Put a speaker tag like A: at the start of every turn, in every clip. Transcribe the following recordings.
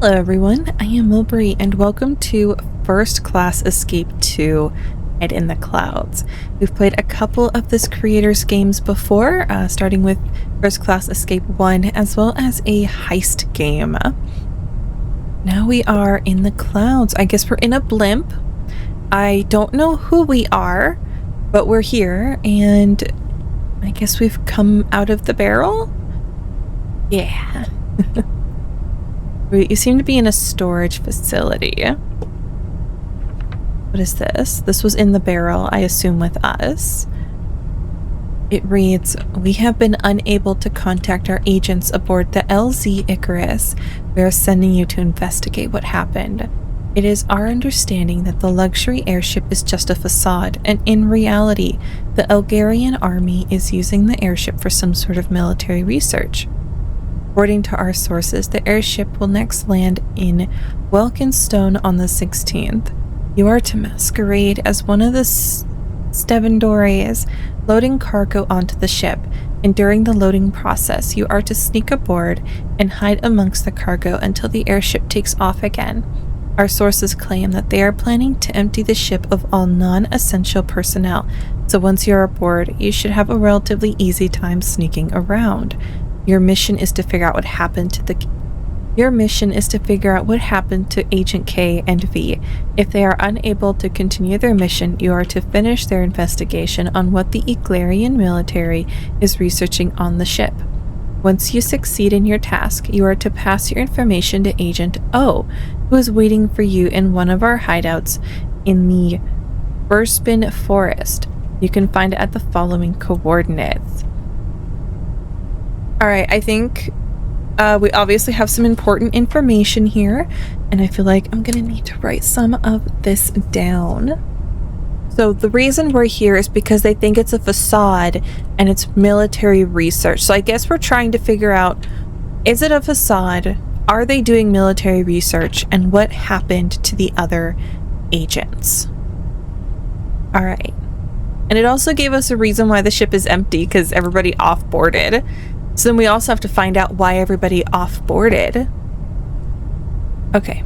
A: Hello everyone, I am Mulbre and welcome to First Class Escape 2 Hide in the Clouds. We've played a couple of this creator's games before, starting with First Class Escape 1 as well as a heist game. Now we are in the clouds. I guess we're in a blimp. I don't know who we are, but we're here and I guess we've come out of the barrel? Yeah. You seem to be in a storage facility. What is this? This was in the barrel, I assume, with us. It reads, "We have been unable to contact our agents aboard the LZ Icarus. We are sending you to investigate what happened. It is our understanding that the luxury airship is just a facade, and in reality, the Elgarian army is using the airship for some sort of military research. According to our sources, the airship will next land in Welkenstone on the 16th. You are to masquerade as one of the Stevendores, loading cargo onto the ship, and during the loading process, you are to sneak aboard and hide amongst the cargo until the airship takes off again. Our sources claim that they are planning to empty the ship of all non-essential personnel, so once you're aboard, you should have a relatively easy time sneaking around. Your mission is to figure out what happened to Agent K and V. If they are unable to continue their mission, you are to finish their investigation on what the Eglarian military is researching on the ship. Once you succeed in your task, you are to pass your information to Agent O, who is waiting for you in one of our hideouts in the Burspin Forest. You can find it at the following coordinates." Alright, I think we obviously have some important information here, and I feel like I'm gonna need to write some of this down. So the reason we're here is because they think it's a facade and it's military research. So I guess we're trying to figure out, is it a facade? Are they doing military research? And what happened to the other agents? Alright. And it also gave us a reason why the ship is empty, because everybody off-boarded. So then we also have to find out why everybody off-boarded. Okay.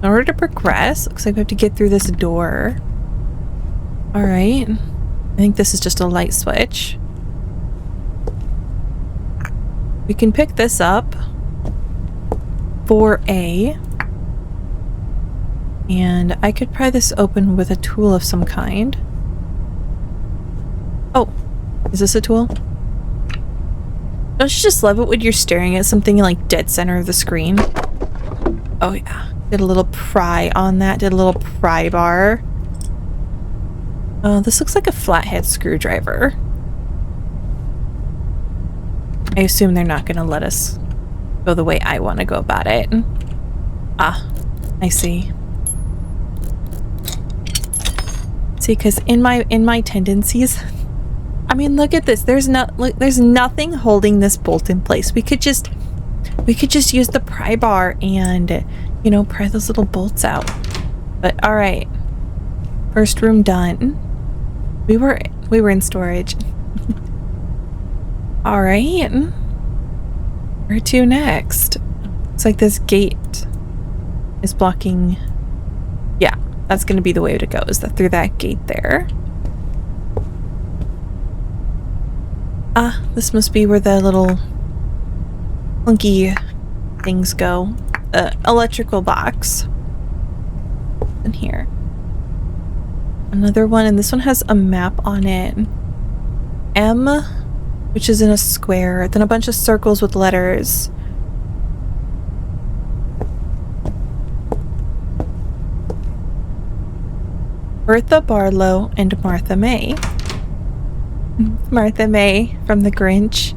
A: In order to progress, looks like we have to get through this door. Alright. I think this is just a light switch. We can pick this up. 4A. And I could pry this open with a tool of some kind. Oh, is this a tool? Don't you just love it when you're staring at something like dead center of the screen? Oh yeah. Did a little pry on that. Did a little pry bar. Oh, this looks like a flathead screwdriver. I assume they're not going to let us go the way I want to go about it. Ah, I see. See, because in my tendencies... I mean, look at this. There's nothing holding this bolt in place. We could just use the pry bar and, you know, pry those little bolts out. But all right. First room done. We were in storage. All right. Where to next? Looks like this gate is blocking. Yeah, that's going to be the way to go, is that through that gate there. Ah, this must be where the little clunky things go. Electrical box. In here. Another one, and this one has a map on it. M, which is in a square, then a bunch of circles with letters. Bertha Barlow and Martha May. Martha May from The Grinch.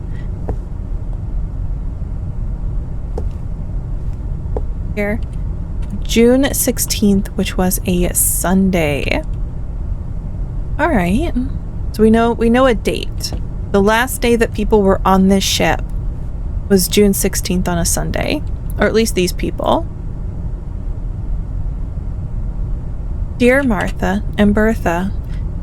A: Here. June 16th, which was a Sunday. Alright. So we know a date. The last day that people were on this ship was June 16th on a Sunday. Or at least these people. Dear Martha and Bertha,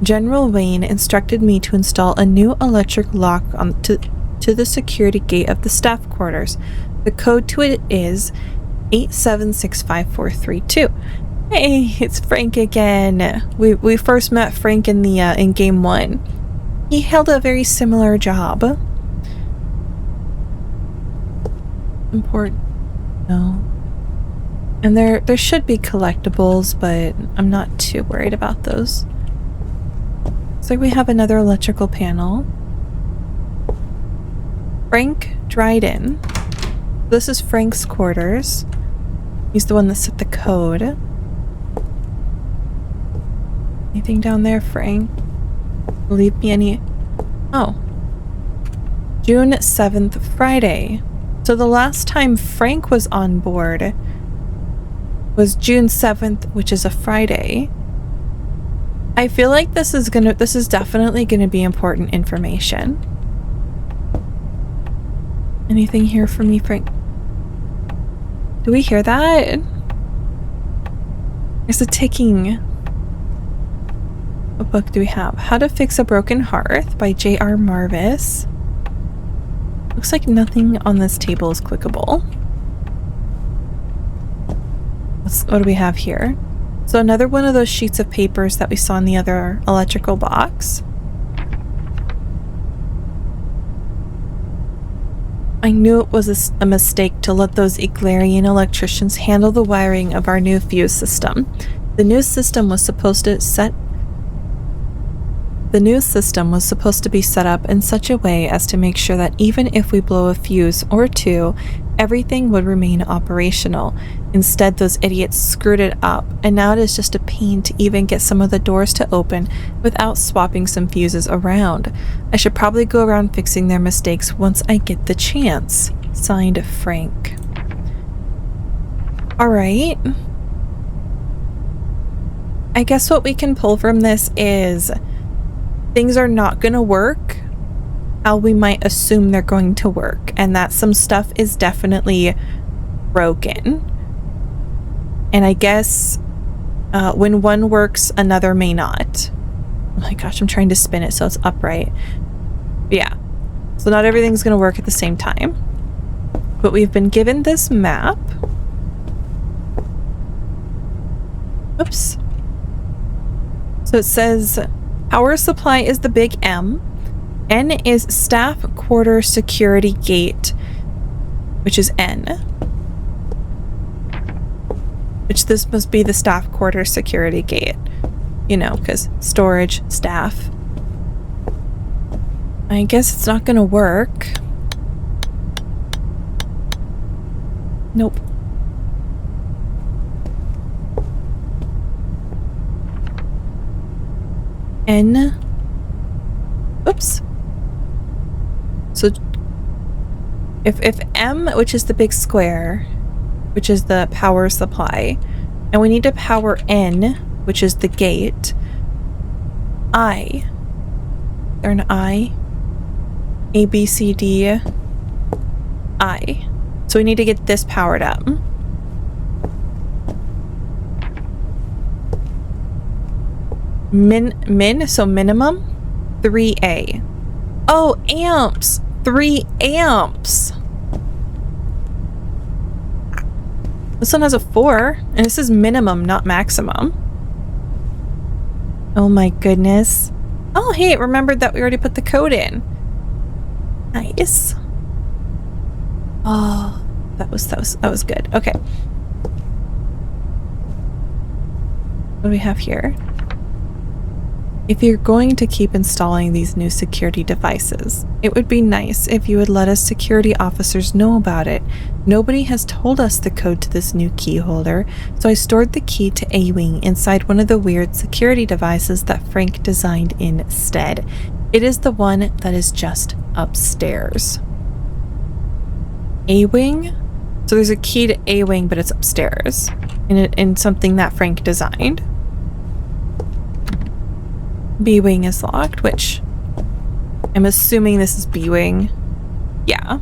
A: General Wayne instructed me to install a new electric lock to the security gate of the staff quarters. The code to it is 8765432. Hey, it's Frank again. We first met Frank in the in game 1. He held a very similar job. Important. No. And there should be collectibles, but I'm not too worried about those. Looks like we have another electrical panel. Frank Dryden. This is Frank's quarters. He's the one that set the code. Anything down there, Frank? Leave me any... Oh. June 7th, Friday. So the last time Frank was on board was June 7th, which is a Friday. I feel like this is definitely gonna be important information. Anything here for me, Frank? Do we hear that? There's a ticking. What book do we have? How to Fix a Broken Hearth by J.R. Marvis. Looks like nothing on this table is clickable. What do we have here? So another one of those sheets of papers that we saw in the other electrical box. I knew it was a mistake to let those Iglarian electricians handle the wiring of our new fuse system. The new system was supposed to be set up in such a way as to make sure that even if we blow a fuse or two, everything would remain operational. Instead, those idiots screwed it up, and now it is just a pain to even get some of the doors to open without swapping some fuses around. I should probably go around fixing their mistakes once I get the chance. Signed, Frank. Alright. I guess what we can pull from this is things are not going to work how we might assume they're going to work, and that some stuff is definitely broken. And I guess when one works, another may not. Oh my gosh, I'm trying to spin it so it's upright. Yeah. So not everything's going to work at the same time. But we've been given this map. Oops. So it says power supply is the big M. N is staff quarter security gate, which is N. Which this must be the staff quarter security gate. You know, because storage, staff. I guess it's not gonna work. Nope. N. Oops. So if M, which is the big square, which is the power supply, and we need to power N, which is the gate, I. Is there an I? A, B, C, D, I. So we need to get this powered up. So minimum 3A. Oh, amps. 3 amps. This one has a 4, and this is minimum, not maximum. Oh my goodness. Oh, hey, it remembered that we already put the code in. Nice. Oh, that was good. Okay. What do we have here? If you're going to keep installing these new security devices, it would be nice if you would let us security officers know about it. Nobody has told us the code to this new key holder, so I stored the key to A-Wing inside one of the weird security devices that Frank designed instead. It is the one that is just upstairs. A-Wing? So there's a key to A-Wing, but it's upstairs in something that Frank designed. B-Wing is locked, which I'm assuming this is B-Wing. Yeah.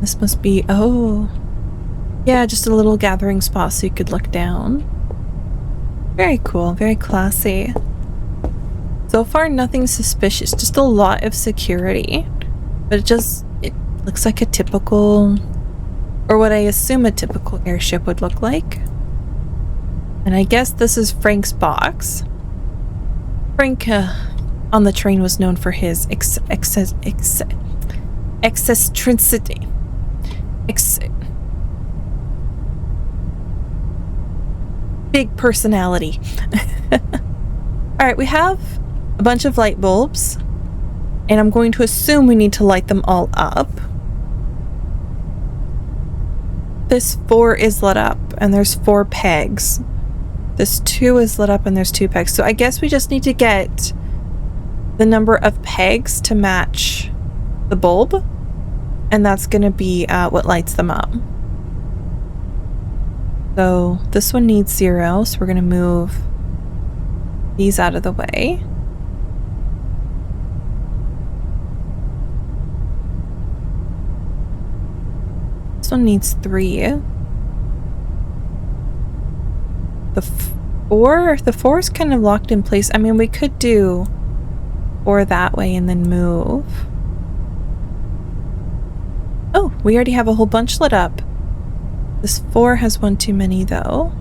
A: This must be, oh. Yeah, just a little gathering spot so you could look down. Very cool, very classy. So far, nothing suspicious, just a lot of security. But it looks like a typical, or what I assume a typical airship would look like. And I guess this is Frank's box. Frank on the train was known for his eccentricity. Big personality. Alright, we have a bunch of light bulbs. And I'm going to assume we need to light them all up. This 4 is lit up and there's 4 pegs. This 2 is lit up and there's 2 pegs. So I guess we just need to get the number of pegs to match the bulb. And that's going to be what lights them up. So this one needs 0. So we're going to move these out of the way. This one needs 3. The 4 is kind of locked in place. I mean, we could do 4 that way and then move. Oh, we already have a whole bunch lit up. This 4 has one too many though.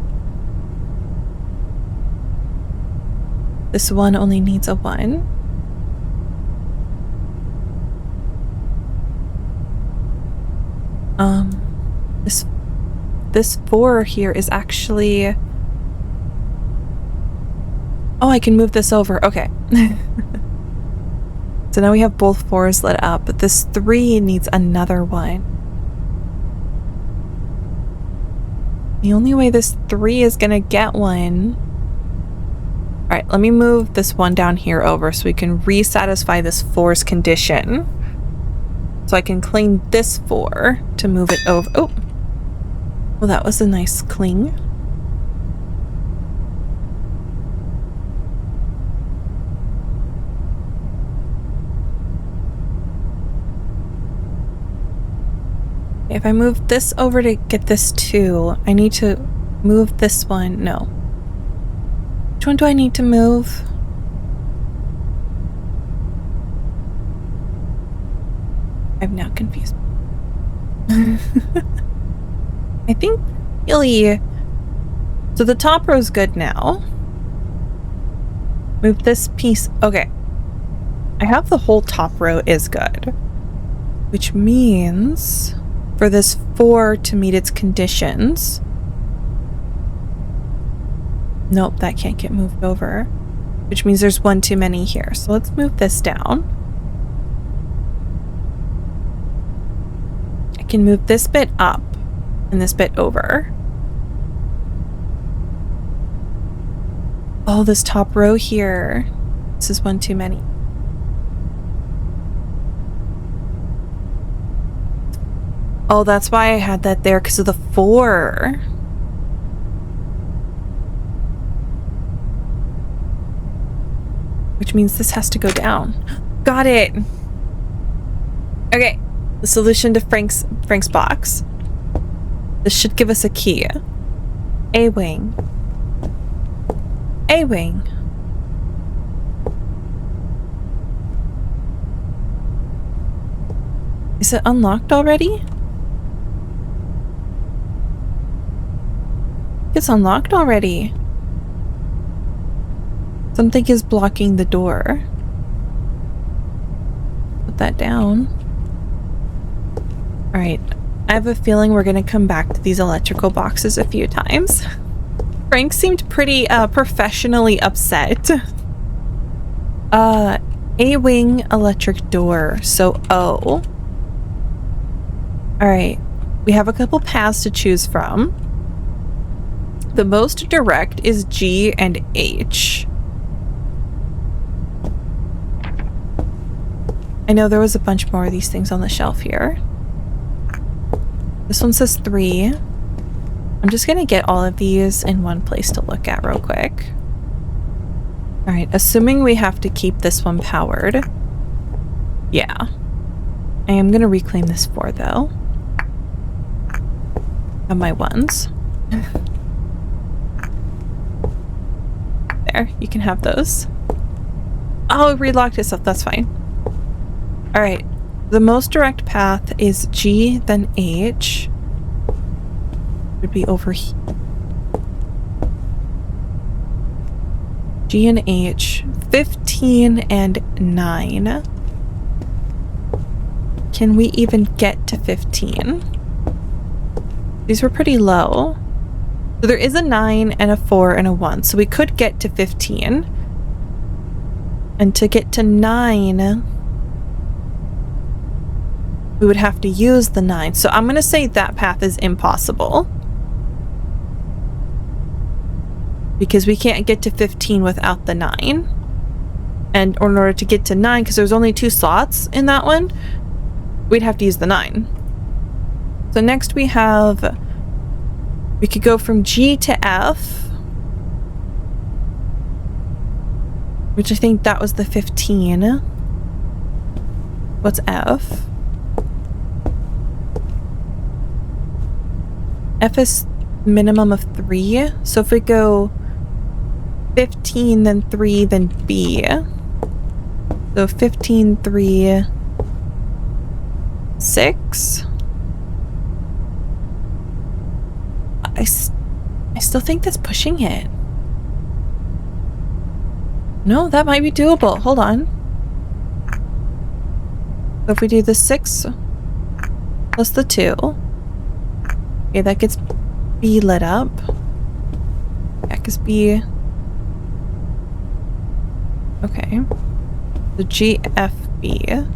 A: This 1 only needs a 1. This 4 here is actually... Oh, I can move this over. Okay. So now we have both 4s lit up, but this 3 needs another 1. The only way this 3 is gonna get one... Alright, let me move this 1 down here over so we can resatisfy this 4's condition. So I can clean this 4 to move it over. Oh! Well, that was a nice cling. If I move this over to get this 2, I need to move this one. No. Which one do I need to move? I'm now confused. I think really... So the top row is good now. Move this piece. Okay. I have the whole top row is good. Which means for this 4 to meet its conditions... Nope, that can't get moved over. Which means there's 1 too many here. So let's move this down. I can move this bit up and this bit over. Oh, this top row here. This is 1 too many. Oh, that's why I had that there, because of the 4. Which means this has to go down. Got it! Okay, the solution to Frank's box. This should give us a key. A-wing. A-wing. Is it unlocked already? It's unlocked already. Something is blocking the door. Put that down. Alright. I have a feeling we're gonna come back to these electrical boxes a few times. Frank seemed pretty professionally upset. A-wing electric door. So O. Alright. We have a couple paths to choose from. The most direct is G and H. I know there was a bunch more of these things on the shelf here. This one says 3. I'm just gonna get all of these in one place to look at real quick. Alright, assuming we have to keep this one powered. Yeah. I am gonna reclaim this 4 though. Of my 1s. There, you can have those. Oh, it relocked itself, that's fine. Alright, The most direct path is G, then H. Would be over here. G and H. 15 and 9. Can we even get to 15? These were pretty low. So there is a 9 and a 4 and a 1. So we could get to 15. And to get to 9, we would have to use the 9. So I'm going to say that path is impossible. Because we can't get to 15 without the 9. And in order to get to 9, because there's only 2 slots in that one, we'd have to use the 9. So next we have, we could go from G to F, which I think that was the 15. What's F? F is minimum of 3. So if we go 15, then 3, then B. So 15, 3, 6. I still think that's pushing it. No, that might be doable. Hold on. So if we do the 6 plus the 2. Okay, that gets B lit up. Yeah, because B... Okay. The GFB.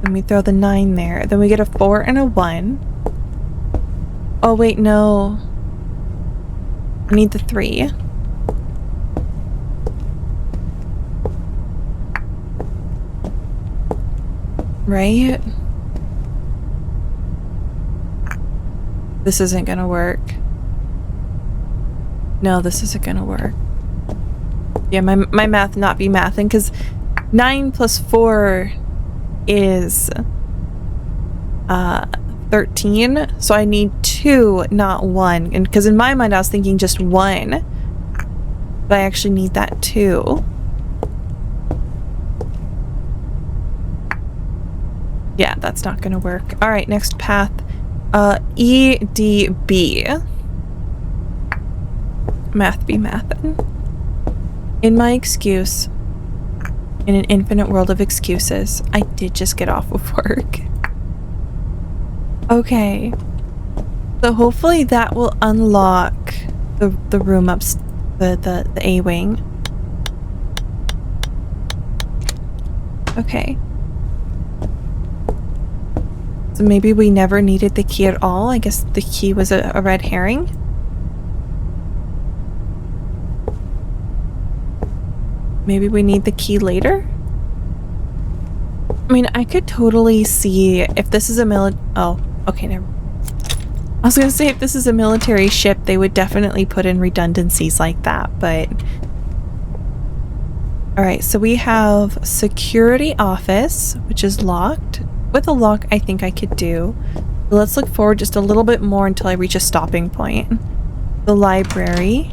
A: Then we throw the 9 there. Then we get a 4 and a 1. Oh, wait, no. I need the 3. Right? This isn't gonna work. No, this isn't gonna work. Yeah, my math not be mathing, because 9 plus 4 is 13, so I need 2, not 1. And because in my mind I was thinking just 1, but I actually need that 2. Yeah, that's not gonna work. All right, next path. EDB. Math be mathin'. In my excuse, in an infinite world of excuses, I did just get off of work. Okay. So hopefully that will unlock the room up, the A-wing. Okay. So maybe we never needed the key at all. I guess the key was a red herring. Maybe we need the key later? I mean, I could totally see if this is a oh, okay, never. I was gonna say if this is a military ship, they would definitely put in redundancies like that, but... Alright, so we have security office, which is locked. With a lock, I think I could do. But let's look forward just a little bit more until I reach a stopping point. The library.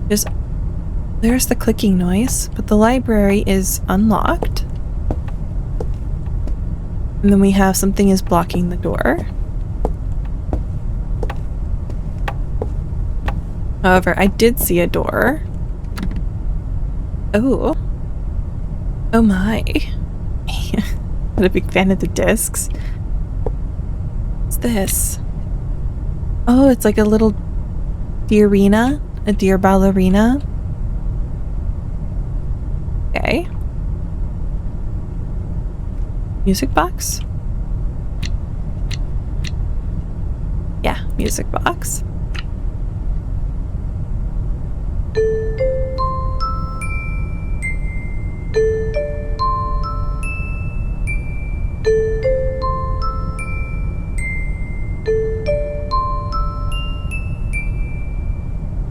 A: There's the clicking noise, but the library is unlocked. And then we have something is blocking the door. However, I did see a door. Oh. Oh my. I'm a big fan of the discs. What's this? Oh, it's like a little deerina, a deer ballerina. Okay. Music box? Yeah, music box.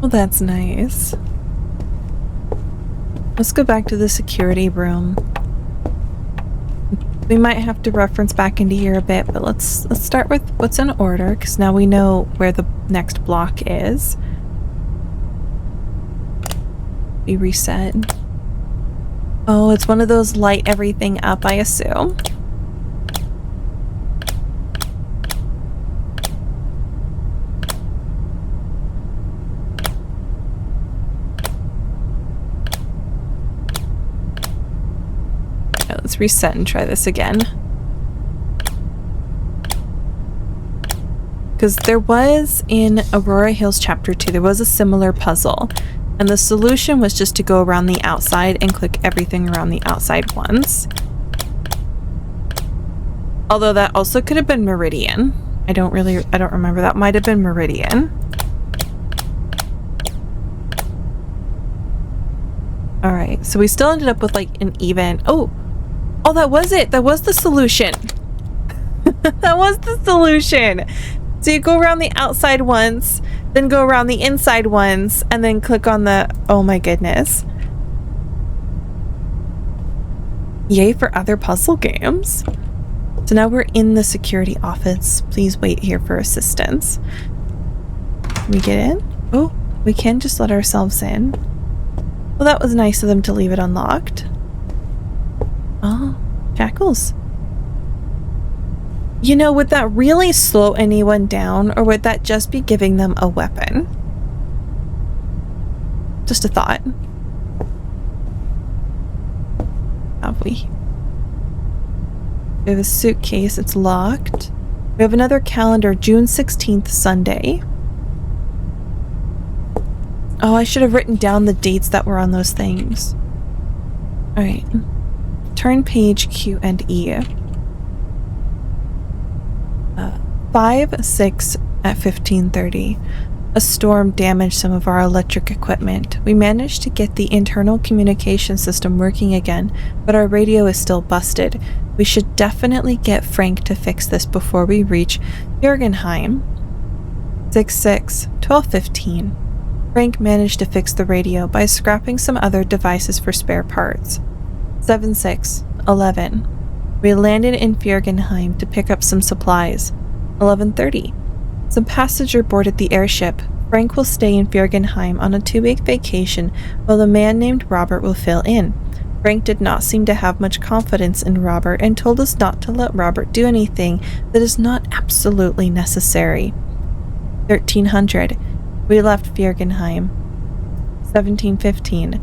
A: Well, that's nice. Let's go back to the security room. We might have to reference back into here a bit, but let's start with what's in order, because now we know where the next block is. We reset. Oh, it's one of those light everything up, I assume. Okay, let's reset and try this again. Because there was in Aurora Hills Chapter 2, there was a similar puzzle. And the solution was just to go around the outside and click everything around the outside once. Although that also could have been Meridian. I don't remember. That might have been Meridian. Alright, so we still ended up with like an even... Oh, that was it. That was the solution. That was the solution. So you go around the outside once, then go around the inside once, and then click on the... Oh my goodness. Yay for other puzzle games. So now we're in the security office. Please wait here for assistance. Can we get in? Oh, we can just let ourselves in. Well, that was nice of them to leave it unlocked. Oh, shackles. You know, would that really slow anyone down, or would that just be giving them a weapon? Just a thought. Have we? We have a suitcase, it's locked. We have another calendar, June 16th, Sunday. Oh, I should have written down the dates that were on those things. Alright. Turn page Q and E. 5-6 at 15:30. A storm damaged some of our electric equipment. We managed to get the internal communication system working again, but our radio is still busted. We should definitely get Frank to fix this before we reach Jürgenheim. 6-6, 12:15. Frank managed to fix the radio by scrapping some other devices for spare parts. 7-6, 11. We landed in Jürgenheim to pick up some supplies. 11:30. Some passenger boarded the airship. Frank will stay in Jürgenheim on a 2-week vacation while a man named Robert will fill in. Frank did not seem to have much confidence in Robert and told us not to let Robert do anything that is not absolutely necessary. 1300. We left Jürgenheim. 17:15.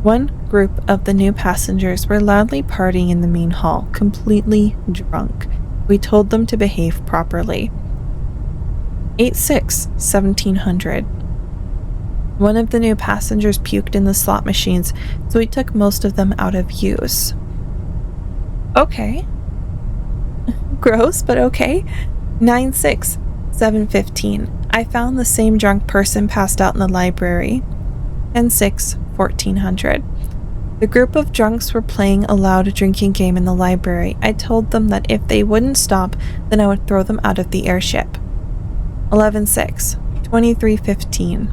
A: One group of the new passengers were loudly partying in the main hall, completely drunk. We told them to behave properly. 8-6, 1700. One of the new passengers puked in the slot machines, so we took most of them out of use. Okay. Gross, but okay. 9-6, 7:15. I found the same drunk person passed out in the library. 10-6, 1400. The group of drunks were playing a loud drinking game in the library. I told them that if they wouldn't stop, then I would throw them out of the airship. 11-6, 23:15.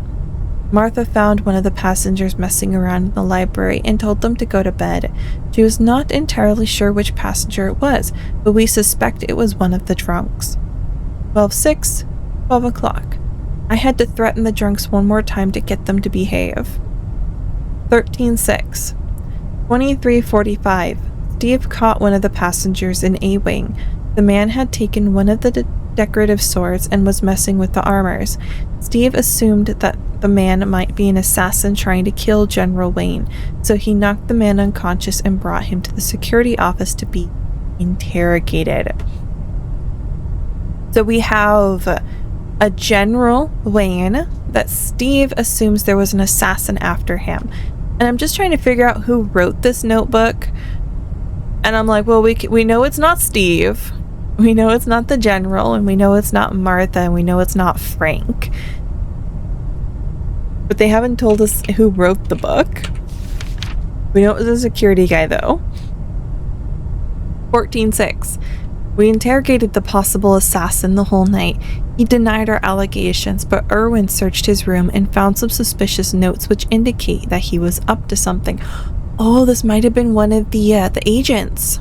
A: Martha found one of the passengers messing around in the library and told them to go to bed. She was not entirely sure which passenger it was, but we suspect it was one of the drunks. 12-6, 12 o'clock. I had to threaten the drunks one more time to get them to behave. 13-6. 23:45. Steve caught one of the passengers in A-Wing. The man had taken one of the decorative swords and was messing with the armors. Steve assumed that the man might be an assassin trying to kill General Wayne, so he knocked the man unconscious and brought him to the security office to be interrogated. So we have a General Wayne that Steve assumes there was an assassin after him. And I'm just trying to figure out who wrote this notebook. And I'm like, well, we know it's not Steve. We know it's not the General. And we know it's not Martha. And we know it's not Frank. But they haven't told us who wrote the book. We know it was a security guy, though. 14-6. We interrogated the possible assassin the whole night. He denied our allegations, but Erwin searched his room and found some suspicious notes which indicate that he was up to something. Oh, this might have been one of the agents.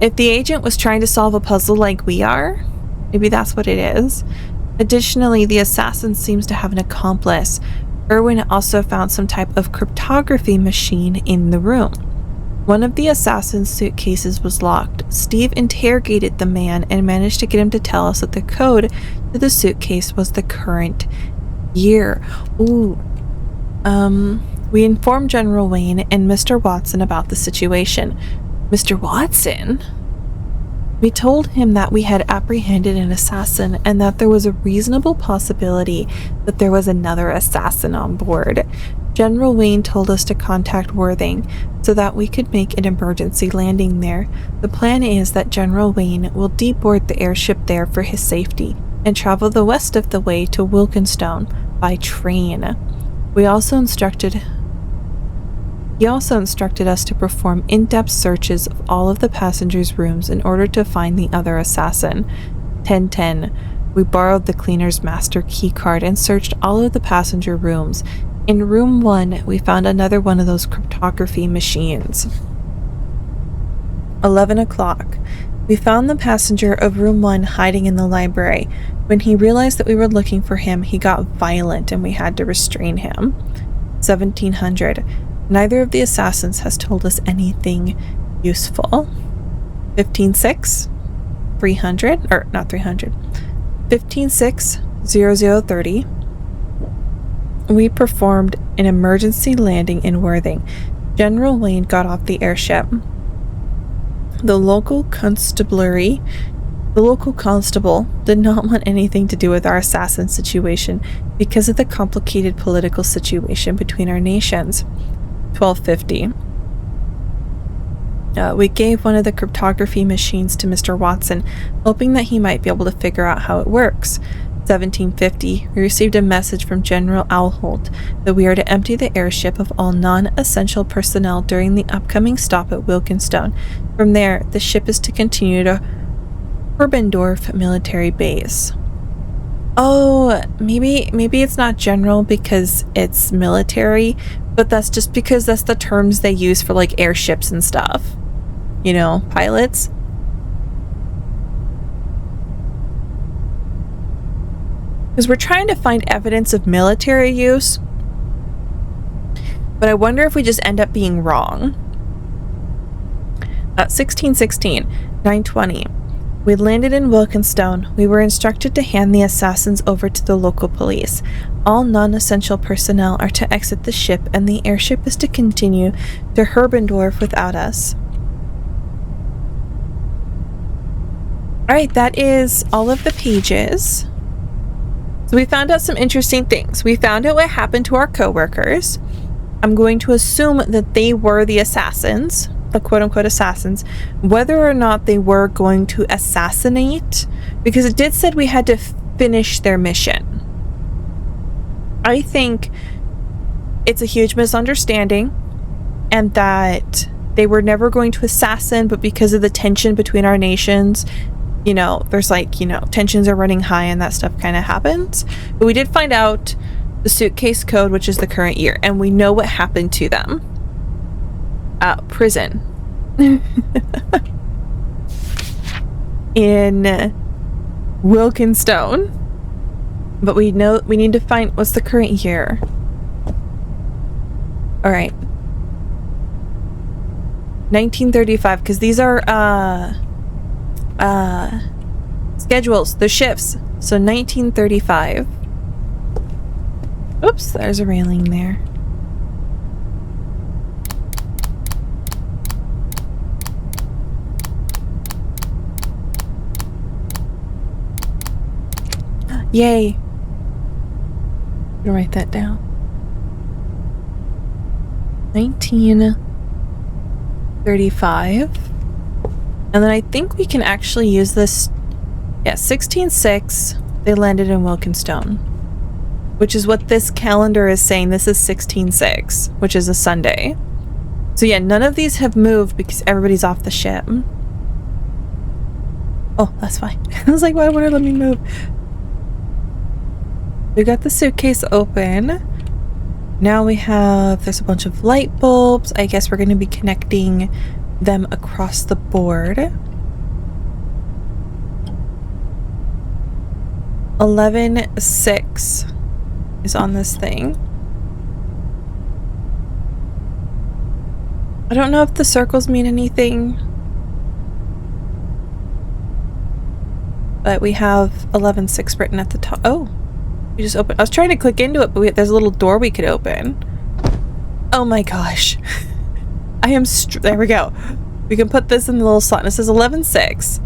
A: If the agent was trying to solve a puzzle like we are, maybe that's what it is. Additionally, the assassin seems to have an accomplice. Irwin also found some type of cryptography machine in the room. One of the assassin's suitcases was locked. Steve interrogated the man and managed to get him to tell us that the code to the suitcase was the current year. Ooh. We informed General Wayne and Mr. Watson about the situation. Mr. Watson? We told him that we had apprehended an assassin and that there was a reasonable possibility that there was another assassin on board. General Wayne told us to contact Worthing so that we could make an emergency landing there. The plan is that General Wayne will deboard the airship there for his safety and travel the west of the way to Wilkinstone by train. He also instructed us to perform in-depth searches of all of the passengers' rooms in order to find the other assassin. 10:10. We borrowed the cleaner's master key card and searched all of the passenger rooms. In room 1, we found another one of those cryptography machines. 11 o'clock. We found the passenger of room 1 hiding in the library. When he realized that we were looking for him, he got violent and we had to restrain him. 1700. Neither of the assassins has told us anything useful. 15-6, 300, or not 300, 15-6-0030. We performed an emergency landing in Worthing. General Wayne got off the airship. The local constable did not want anything to do with our assassin situation because of the complicated political situation between our nations. 1250. We gave one of the cryptography machines to Mr. Watson, hoping that he might be able to figure out how it works. 1750. We received a message from General Owlholt that we are to empty the airship of all non-essential personnel during the upcoming stop at Wilkinstone. From there, the ship is to continue to Herbendorf military base. Oh, maybe it's not general because it's military, but that's just because that's the terms they use for like airships and stuff. You know, pilots. Because we're trying to find evidence of military use, but I wonder if we just end up being wrong. 1616, 920. We landed in Wilkinstone. We were instructed to hand the assassins over to the local police. All non-essential personnel are to exit the ship, and the airship is to continue to Herbendorf without us. Alright, that is all of the pages. So we found out some interesting things. We found out what happened to our co-workers. I'm going to assume that they were the assassins, the quote-unquote assassins, whether or not they were going to assassinate, because it did said we had to finish their mission. I think it's a huge misunderstanding, and that they were never going to assassinate, but because of the tension between our nations, you know, there's like, you know, tensions are running high and that stuff kind of happens. But we did find out the suitcase code, which is the current year, and we know what happened to them. Prison. In Wilkinstone. But we know we need to find what's the current year. Alright. 1935, because these are schedules, they're shifts. So 1935. Oops, there's a railing there. Yay. I'm gonna write that down. 1935. And then I think we can actually use this. Yeah, 16/6, they landed in Wilkinstone, which is what this calendar is saying. This is 16/6, which is a Sunday. So yeah, none of these have moved because everybody's off the ship. Oh, that's fine. I was like, why won't it let me move? We got the suitcase open. Now we have, there's a bunch of light bulbs. I guess we're going to be connecting them across the board. 11/6 is on this thing. I don't know if the circles mean anything, but we have 11-6 written at the top. Oh, we just opened. I was trying to click into it, but there's a little door we could open. Oh my gosh. I am there we go. We can put this in the little slot. And it says 11-6.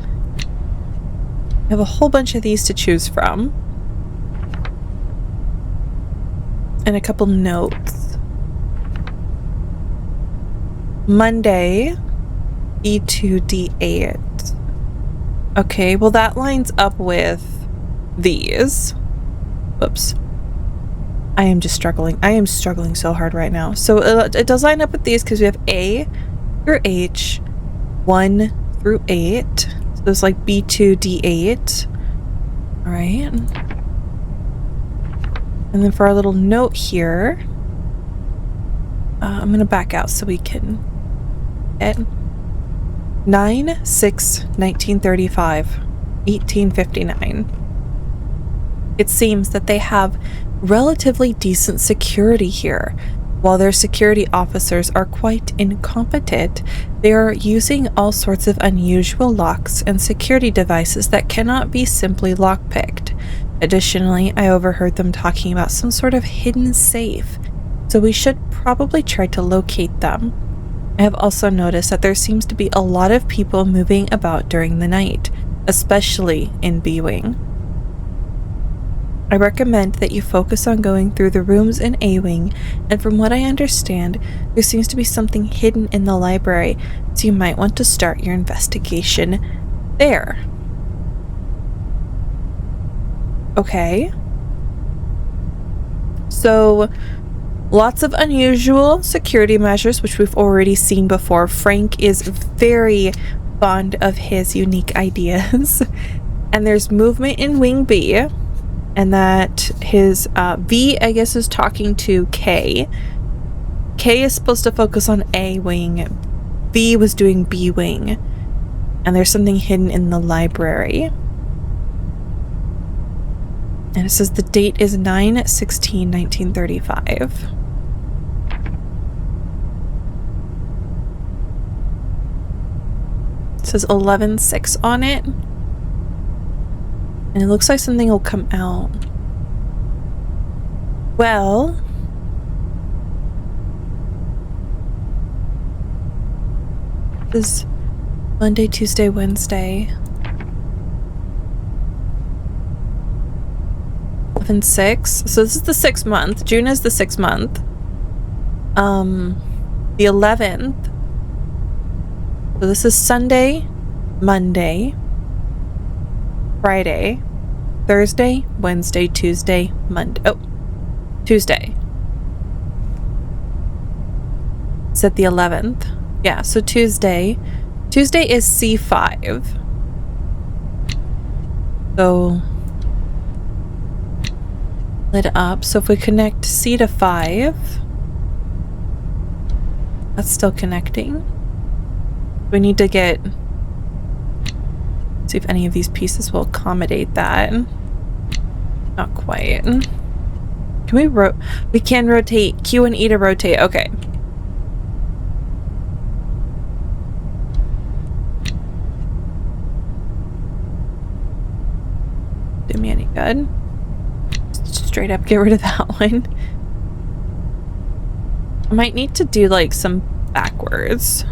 A: I have a whole bunch of these to choose from. And a couple notes. Monday, E2, D8. Okay, well that lines up with these. Whoops. I am just struggling. I am struggling so hard right now. So it does line up with these because we have A through H, 1 through 8. So it's like B2, D8. All right. And then for our little note here, I'm going to back out so we can get 9/6/1935, 1859. It seems that they have relatively decent security here. While their security officers are quite incompetent, they are using all sorts of unusual locks and security devices that cannot be simply lockpicked. Additionally, I overheard them talking about some sort of hidden safe, so we should probably try to locate them. I have also noticed that there seems to be a lot of people moving about during the night, especially in B-Wing. I recommend that you focus on going through the rooms in A-Wing, and from what I understand, there seems to be something hidden in the library, so you might want to start your investigation there. Okay. So, lots of unusual security measures, which we've already seen before. Frank is very fond of his unique ideas. And there's movement in Wing B. And that his V, I guess, is talking to K. K is supposed to focus on A wing. V was doing B wing. And there's something hidden in the library. And it says the date is 9/16/1935. It says 11-6 on it. And it looks like something will come out. Well, this is Monday, Tuesday, Wednesday. 11-6. So this is the 6th month. June is the 6th month. The 11th. So this is Sunday, Monday, Friday, Thursday, Wednesday, Tuesday, Monday. Oh, Tuesday. Is it the 11th? Yeah, so Tuesday. Tuesday is C5. So, lit up. So if we connect C to 5, that's still connecting. We need to get... see if any of these pieces will accommodate that. Not quite. Can we we can rotate Q and E to rotate. Okay. Do me any good. Straight up get rid of that one. I might need to do like some backwards.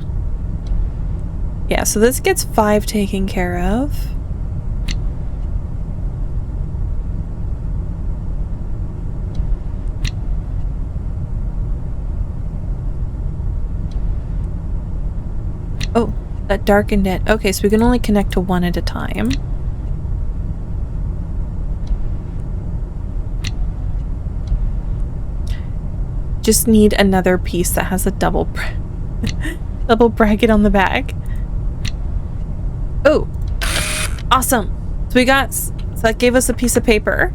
A: Yeah, so this gets 5 taken care of. Oh, that darkened it. Okay, so we can only connect to one at a time. Just need another piece that has a double double bracket on the back. Oh, awesome. So we got, so that gave us a piece of paper.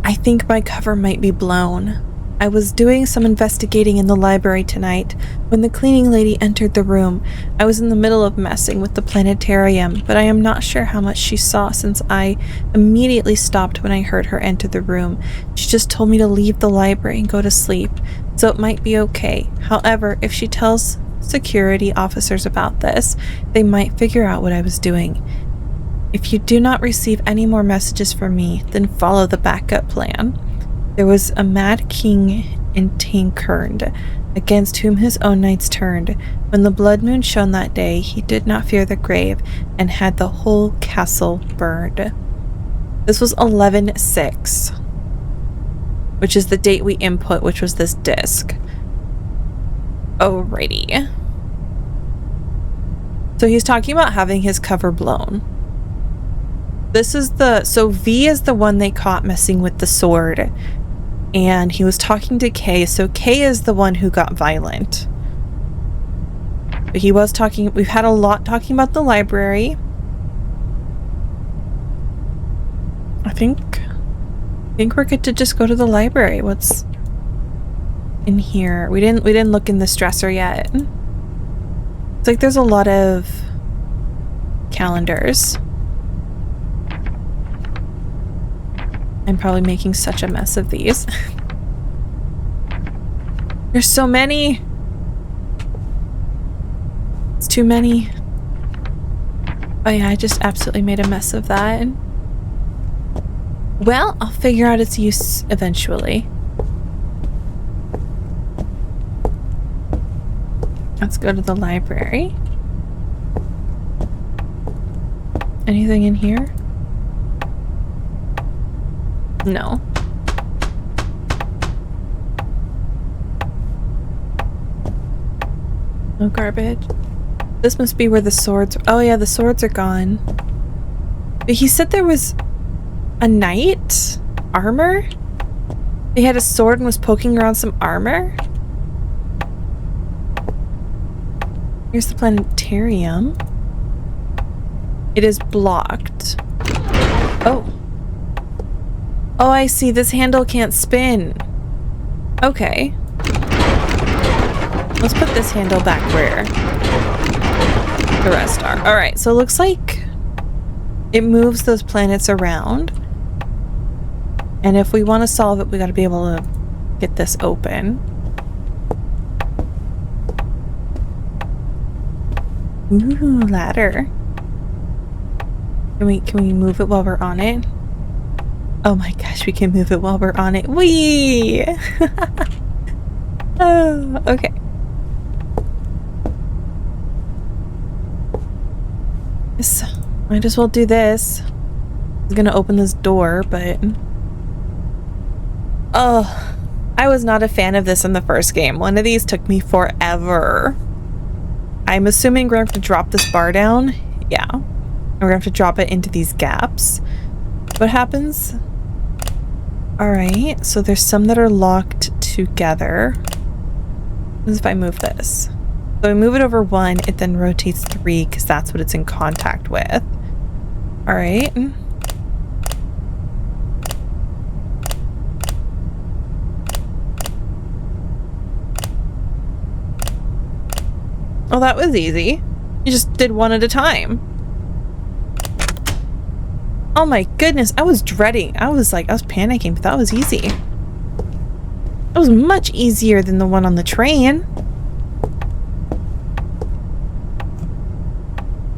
A: I think my cover might be blown. I was doing some investigating in the library tonight when the cleaning lady entered the room. I was in the middle of messing with the planetarium, but I am not sure how much she saw since I immediately stopped when I heard her enter the room. She just told me to leave the library and go to sleep. so it might be okay. However, if she tells security officers about this, they might figure out what I was doing. If you do not receive any more messages from me, then follow the backup plan. There was a mad king in Tankerned, against whom his own knights turned. When the blood moon shone that day, he did not fear the grave, and had the whole castle burned. This was 11/6, which is the date we input, which was this disc. Alrighty. So he's talking about having his cover blown. This is so V is the one they caught messing with the sword. And he was talking to K, so K is the one who got violent. But he was talking, we've had a lot talking about the library. I think we're good to just go to the library. What's in here? We didn't look in this dresser yet. It's like there's a lot of calendars. I'm probably making such a mess of these. There's so many. It's too many. Oh yeah, I just absolutely made a mess of that. Well, I'll figure out its use eventually. Let's go to the library. Anything in here? No. No garbage. This must be where the swords... Oh yeah, the swords are gone. But he said there was a knight? Armor? He had a sword and was poking around some armor? Here's the planetarium. It is blocked. Oh. Oh, I see. This handle can't spin. Okay. Let's put this handle back where the rest are. Alright, so it looks like it moves those planets around. And if we want to solve it, we got to be able to get this open. Ooh, ladder. Can we move it while we're on it? Oh my gosh, we can move it while we're on it. Whee! Oh, okay. Yes, might as well do this. I was gonna open this door, but... Oh, I was not a fan of this in the first game. One of these took me forever. I'm assuming we're going to have to drop this bar down. Yeah. And we're going to have to drop it into these gaps. What happens? Alright, so there's some that are locked together. What if I move this? So I move it over 1, it then rotates 3 because that's what it's in contact with. Alright. Oh, that was easy. You just did one at a time. Oh my goodness, I was dreading. I was panicking, but that was easy. It was much easier than the one on the train.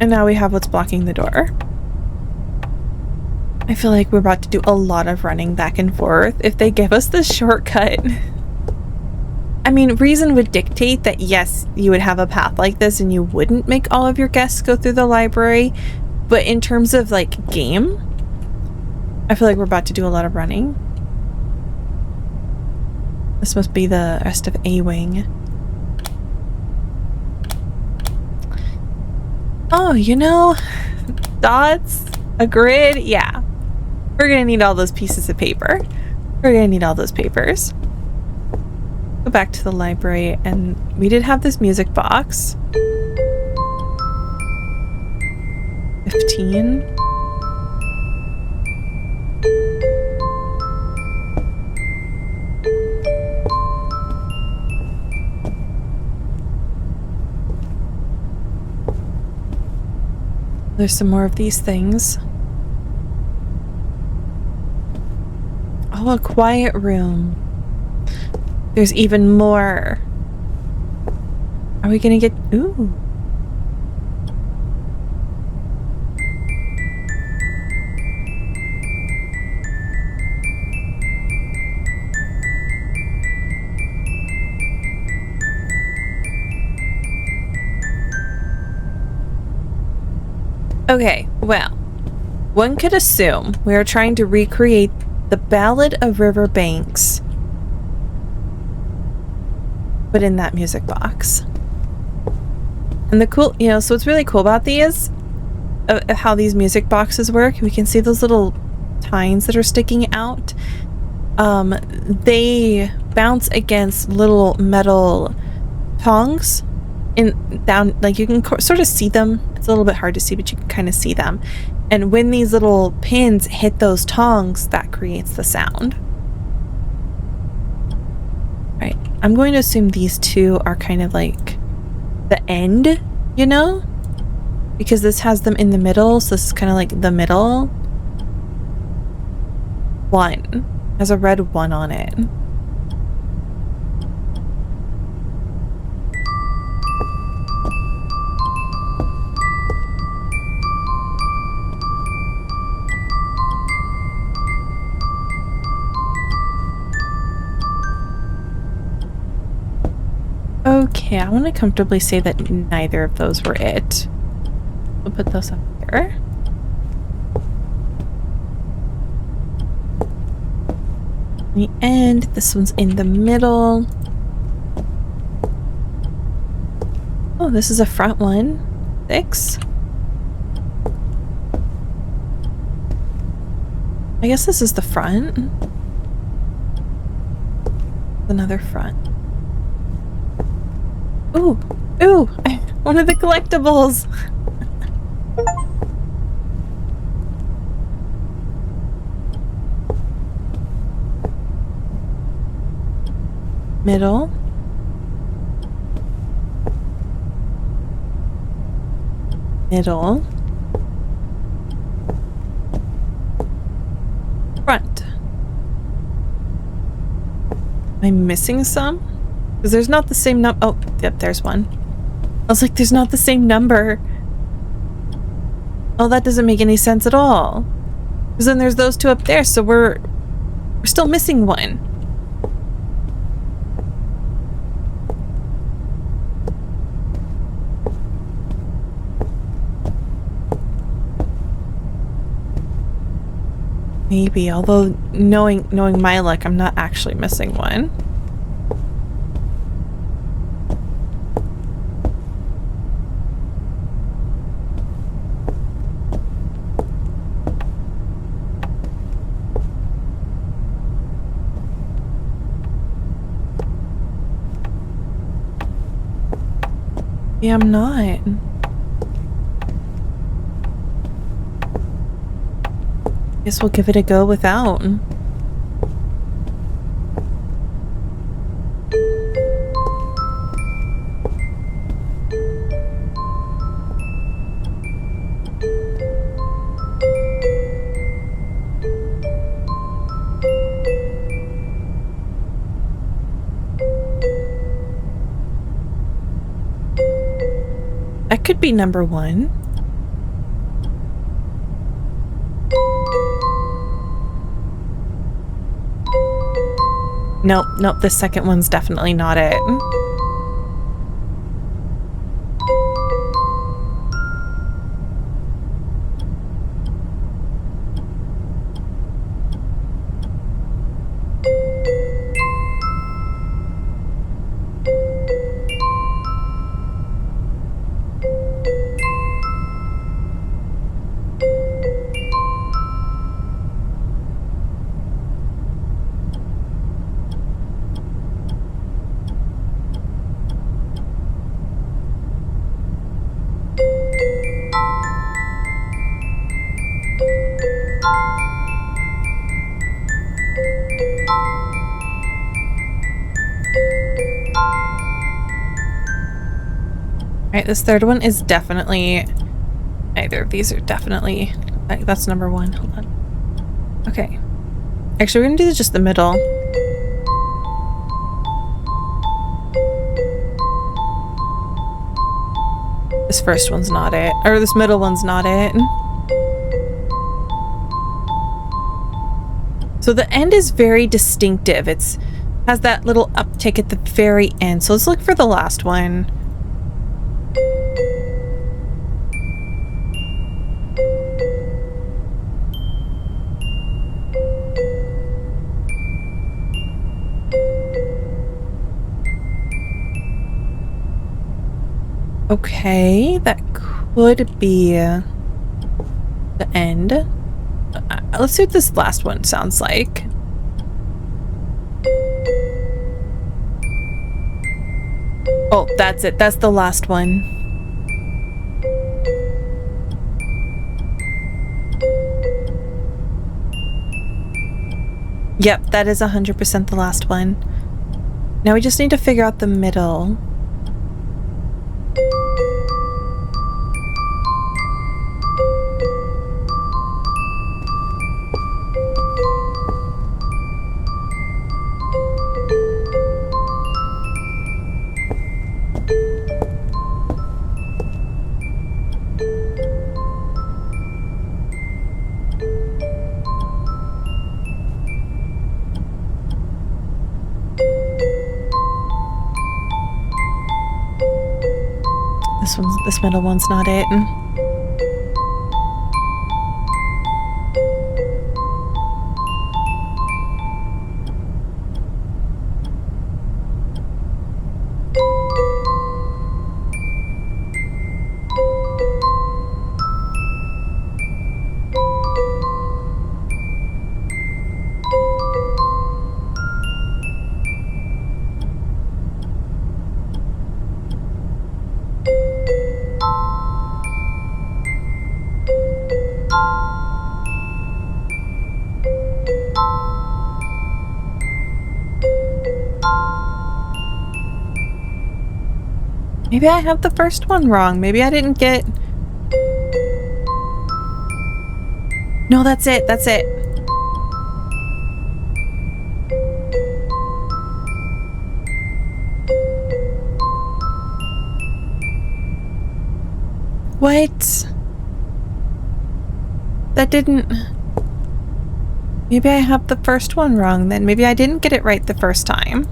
A: And now we have what's blocking the door. I feel like we're about to do a lot of running back and forth if they give us this shortcut. I mean, reason would dictate that yes, you would have a path like this and you wouldn't make all of your guests go through the library. But in terms of like game, I feel like we're about to do a lot of running. This must be the rest of A-Wing. Oh, you know, dots, a grid, yeah. We're gonna need all those pieces of paper. We're gonna need all those papers. Go back to the library, and we did have this music box. 15. There's some more of these things. Oh, a quiet room. There's even more. Are we gonna get... Ooh. Okay, well, one could assume we are trying to recreate the Ballad of River Banks, but in that music box. And the cool, you know, so what's really cool about these, how these music boxes work, we can see those little tines that are sticking out. They bounce against little metal tongs down, like you can sort of see them. It's a little bit hard to see, but you can kind of see them. And when these little pins hit those tongs, that creates the sound. Right. I'm going to assume these two are kind of like the end, you know? Because this has them in the middle, so this is kind of like the middle. One has a red one on it. Okay, I want to comfortably say that neither of those were it. We'll put those up here. The end. This one's in the middle. Oh, this is a front one. 6. I guess this is the front. Another front. Ooh, ooh, one of the collectibles. Middle. Middle. Front. Am I missing some? Because there's not the same number. Oh, yep, there's one. I was like, there's not the same number. Oh, that doesn't make any sense at all. Because then there's those two up there, so we're still missing one. Maybe, although knowing my luck, I'm not actually missing one. Yeah, I'm not. Guess we'll give it a go without. That could be number 1. Nope, nope, the second one's definitely not it. Alright, this third one is definitely... Either of these are definitely... That's number 1. Hold on. Okay. Actually, we're gonna do just the middle. This first one's not it. Or this middle one's not it. So the end is very distinctive. It's has that little uptick at the very end. So let's look for the last one. Okay, that could be the end. Let's see what this last one sounds like. Oh, that's it. That's the last one. Yep, that is 100% the last one. Now we just need to figure out the middle. This middle one's not it. Maybe I have the first one wrong. Maybe I didn't get... No, that's it. That's it. What? That didn't... Maybe I have the first one wrong then. Maybe I didn't get it right the first time.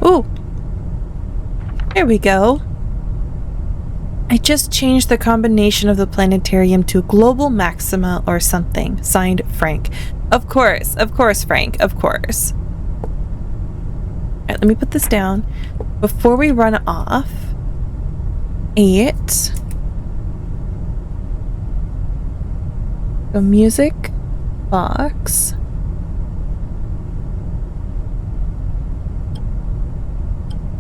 A: Ooh. There we go. I just changed the combination of the planetarium to global maxima or something. Signed, Frank. Of course, Frank, of course. Alright, let me put this down. Before we run off, 8. Go music, box.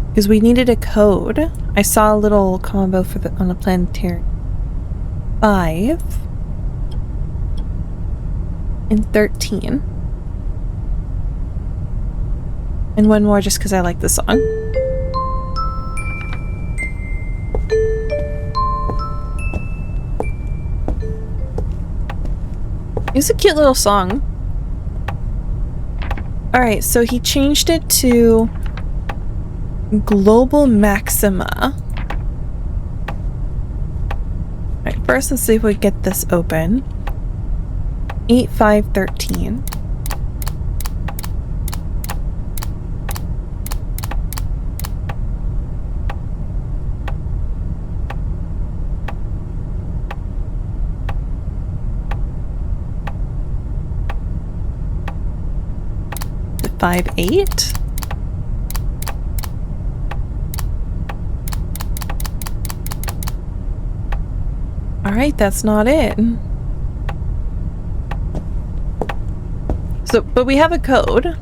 A: Because we needed a code. I saw a little combo for the on the planetarium. 5 and 13. And one more just because I like the song. It's a cute little song. Alright, so he changed it to global maxima. Alright, first let's see if we get this open. 8, 5, 13. The 5, 8. Alright, that's not it. So, but we have a code.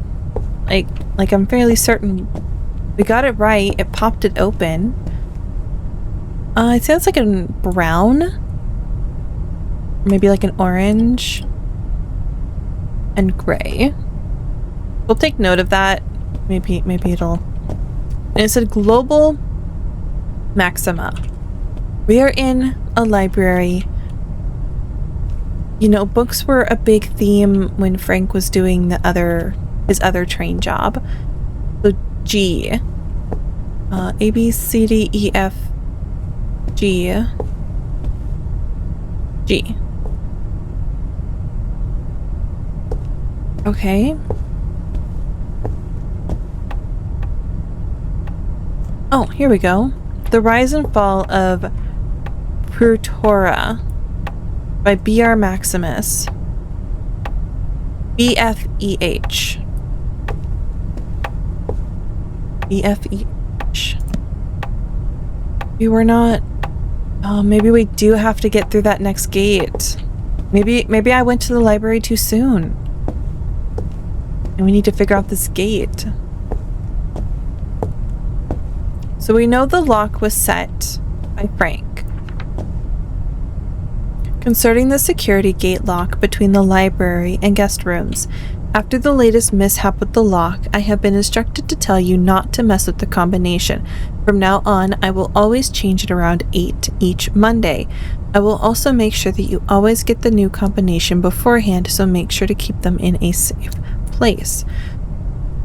A: Like I'm fairly certain we got it right. It popped it open. I'd say it's like a brown. Maybe like an orange. And gray. We'll take note of that. Maybe it'll... And it said Global Maxima. We are in a library. You know, books were a big theme when Frank was doing his other train job. So G. A, B, C, D, E, F, G. G. Okay. Oh, here we go. The Rise and Fall of Prutora by B.R. Maximus. B.F.E.H. B.F.E.H. We were not... Oh, maybe we do have to get through that next gate. Maybe I went to the library too soon. And we need to figure out this gate. So we know the lock was set by Frank. Concerning the security gate lock between the library and guest rooms, after the latest mishap with the lock, I have been instructed to tell you not to mess with the combination. From now on, I will always change it around 8 each Monday. I will also make sure that you always get the new combination beforehand, so make sure to keep them in a safe place.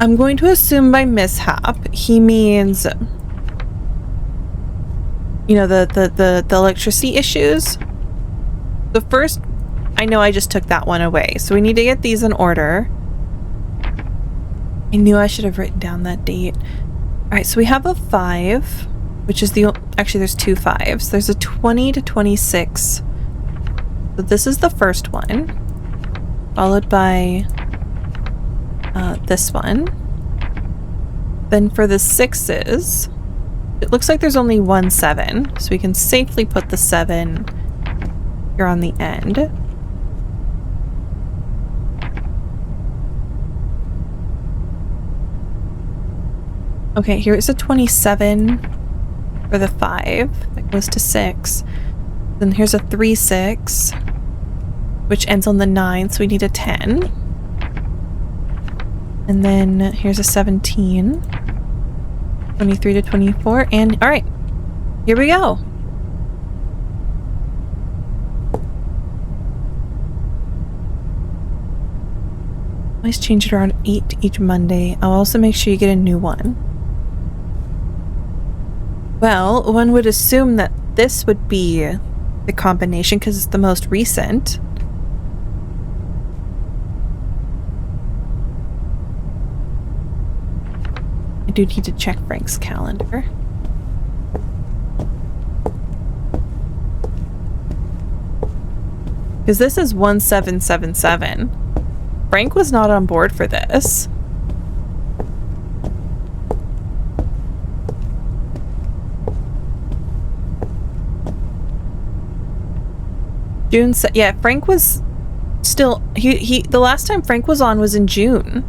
A: I'm going to assume by mishap, he means, you know, the electricity issues. The first, I know I just took that one away, so we need to get these in order. I knew I should have written down that date. Alright, so we have a 5, which is actually there's 2 5s. There's a 20 to 26. So this is the first one, followed by this one. Then for the 6s, it looks like there's only one 7, so we can safely put the 7 here on the end. Okay, here's a 27 for the 5 that goes to 6. Then here's a 3 6, which ends on the 9, so we need a 10. And then here's a 17, 23 to 24, and all right, here we go. Always change it around 8 each Monday. I'll also make sure you get a new one. Well, one would assume that this would be the combination because it's the most recent. I do need to check Frank's calendar. Because this is 1777. Frank was not on board for this. Yeah, Frank was still the last time Frank was on was in June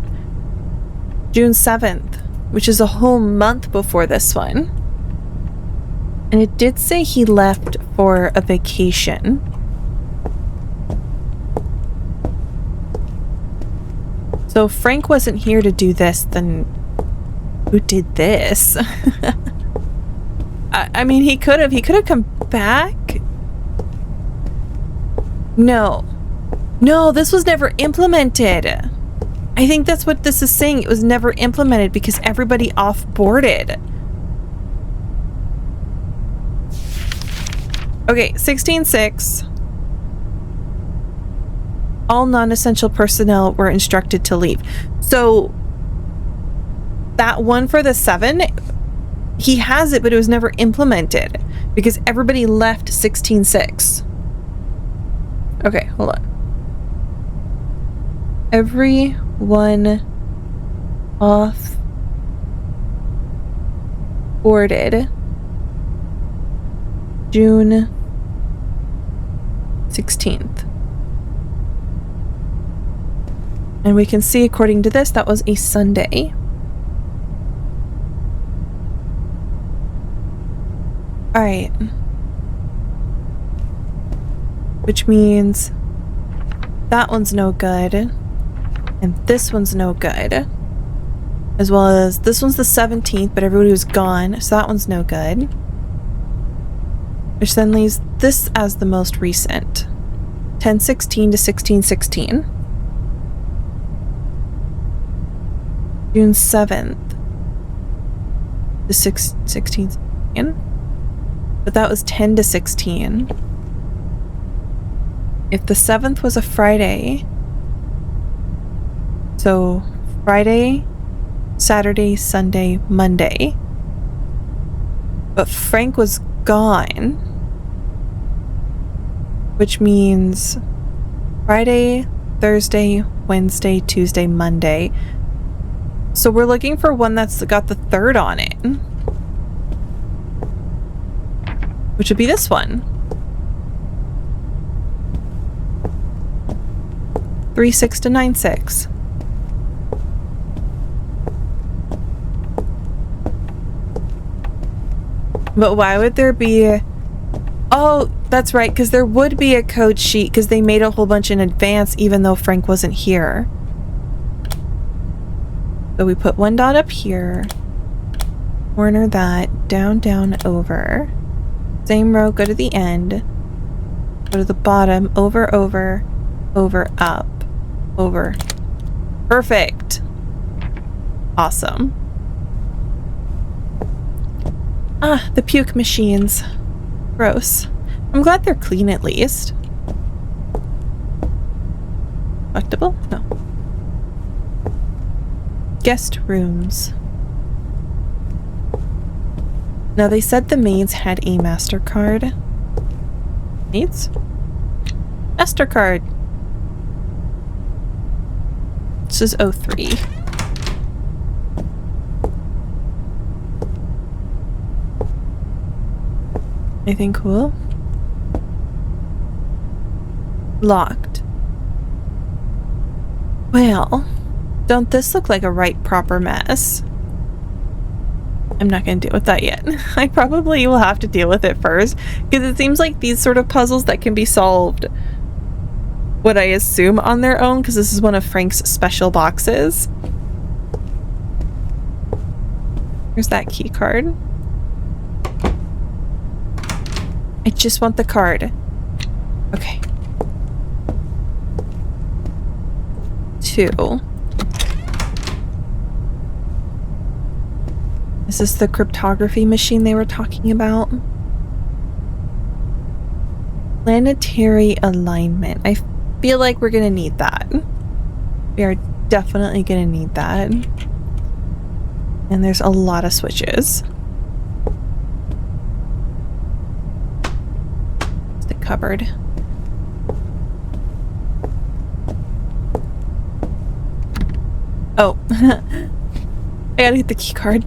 A: 7th, which is a whole month before this one. And it did say he left for a vacation. So if Frank wasn't here to do this, then who did this? I mean, he could have come back. No, this was never implemented. I think that's what this is saying. It was never implemented because everybody off-boarded. Okay, 16.6. All non-essential personnel were instructed to leave. So that one for the 7, he has it, but it was never implemented because everybody left 16.6. Okay, hold on. Everyone off boarded June 16th. And we can see, according to this, that was a Sunday. Alright. which means that one's no good, and this one's no good, as well as this one's the 17th, but everybody was gone, so that one's no good, which then leaves this as the most recent, 10/16 to 16/16. June 7th to 16th, but that was 10 to 16. If the 7th was a Friday, so Friday, Saturday, Sunday, Monday, but Frank was gone, which means Friday, Thursday, Wednesday, Tuesday, Monday. So we're looking for one that's got the 3rd on it, which would be this one. 3/6 to 9/6. But why would there be... Oh, that's right, because there would be a code sheet because they made a whole bunch in advance even though Frank wasn't here. So we put 1 dot up here, corner that, down, down, over. Same row, go to the end, go to the bottom, over, over, over, up, over. Perfect. Awesome. Ah, the puke machines. Gross. I'm glad they're clean at least. Collectible? No. Guest rooms. Now they said the maids had a MasterCard. Maids? MasterCard. This is 03. Anything cool? Locked. Well, don't this look like a right proper mess? I'm not going to deal with that yet. I probably will have to deal with it first, because it seems like these sort of puzzles that can be solved, what I assume, on their own, because this is one of Frank's special boxes. Here's that key card. I just want the card. Okay. 2. Is this the cryptography machine they were talking about? Planetary alignment. I feel like we're gonna need that. We are definitely gonna need that. And there's a lot of switches. It's the cupboard. Oh. I gotta get the key card.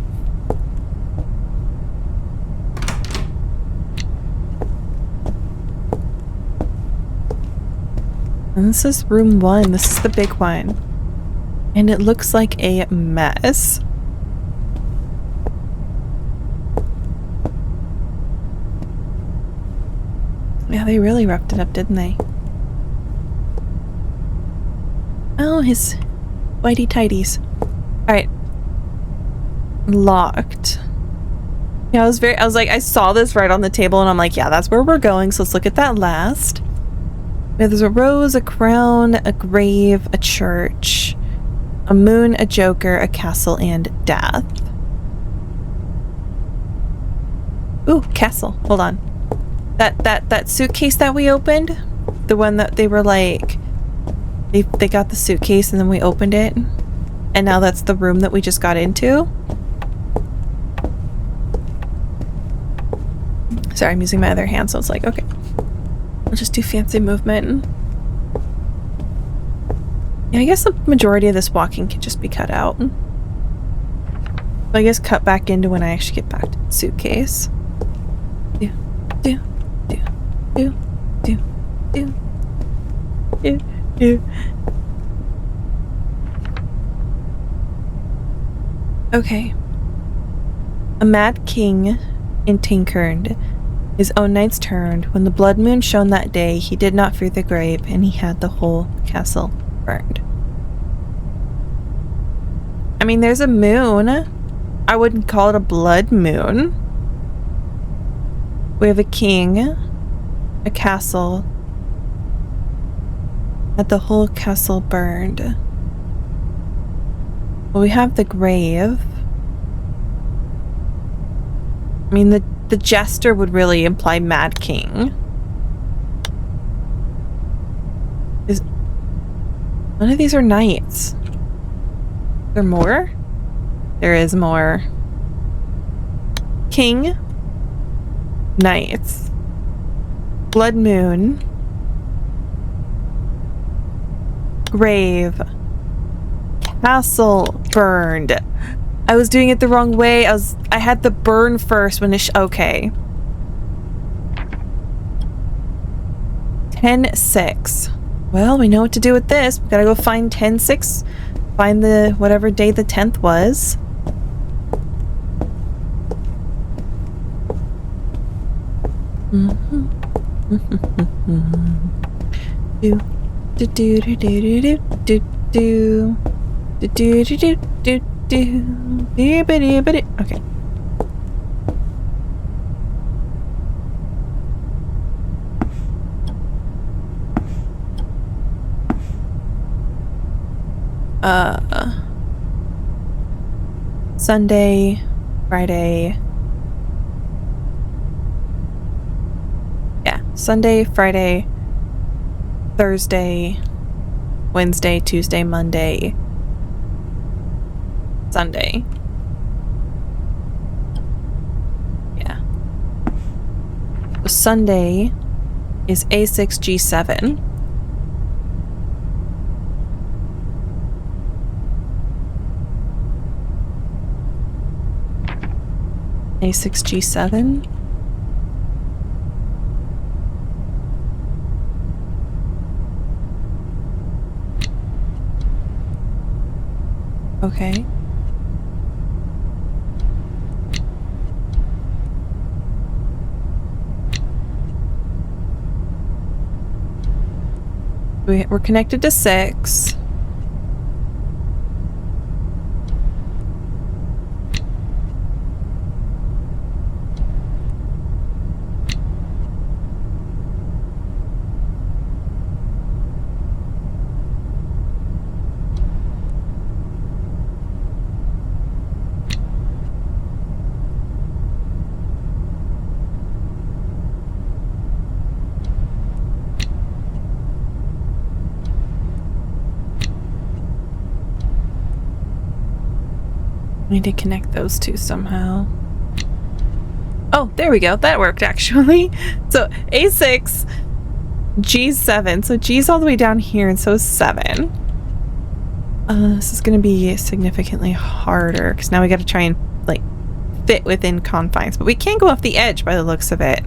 A: And this is room 1. This is the big one. And it looks like a mess. Yeah, they really roughed it up, didn't they? Oh, his whitey tighties. Alright. Locked. Yeah, I was like, I saw this right on the table and I'm like, yeah, that's where we're going, so let's look at that last. Yeah, there's a rose, a crown, a grave, a church, a moon, a joker, a castle, and death. Ooh, castle. Hold on. That suitcase that we opened, the one that they were like, they got the suitcase and then we opened it, and now that's the room that we just got into. Sorry, I'm using my other hand, so it's like, okay. I'll just do fancy movement. Yeah, I guess the majority of this walking can just be cut out. But I guess cut back into when I actually get back to the suitcase. Do, do, do, do, do, do, do, do. Okay. A Mad King in Tinkerned. His own nights turned. When the blood moon shone that day, he did not fear the grave, and he had the whole castle burned. I mean, there's a moon. I wouldn't call it a blood moon. We have a king, a castle, and the whole castle burned. Well, we have the grave. I mean, the jester would really imply Mad King. None of these are knights. Is there more? There is more. King. Knights. Blood moon. Grave. Castle burned. I was doing it the wrong way. I had the burn first when it okay. 10-6. Well, we know what to do with this. We gotta go find 10-6. Find the whatever day the 10th was. Do do do do do do do do do do do do. Okay. Sunday, Friday. Yeah, Sunday, Friday, Thursday, Wednesday, Tuesday, Monday, Sunday. Yeah. So Sunday is A6G7. A6G7. Okay. We're connected to 6. I need to connect those two somehow. Oh, there we go. That worked actually. So A6, G7. So G's all the way down here, and so is 7. This is going to be significantly harder because now we got to try and like fit within confines, but we can go off the edge by the looks of it.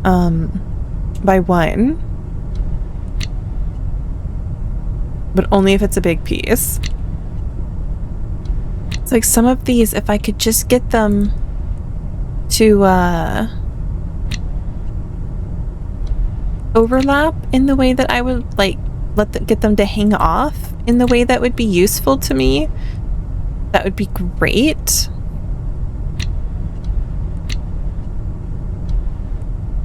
A: By 1, but only if it's a big piece. It's like some of these, if I could just get them to overlap in the way that I would like get them to hang off in the way that would be useful to me, that would be great.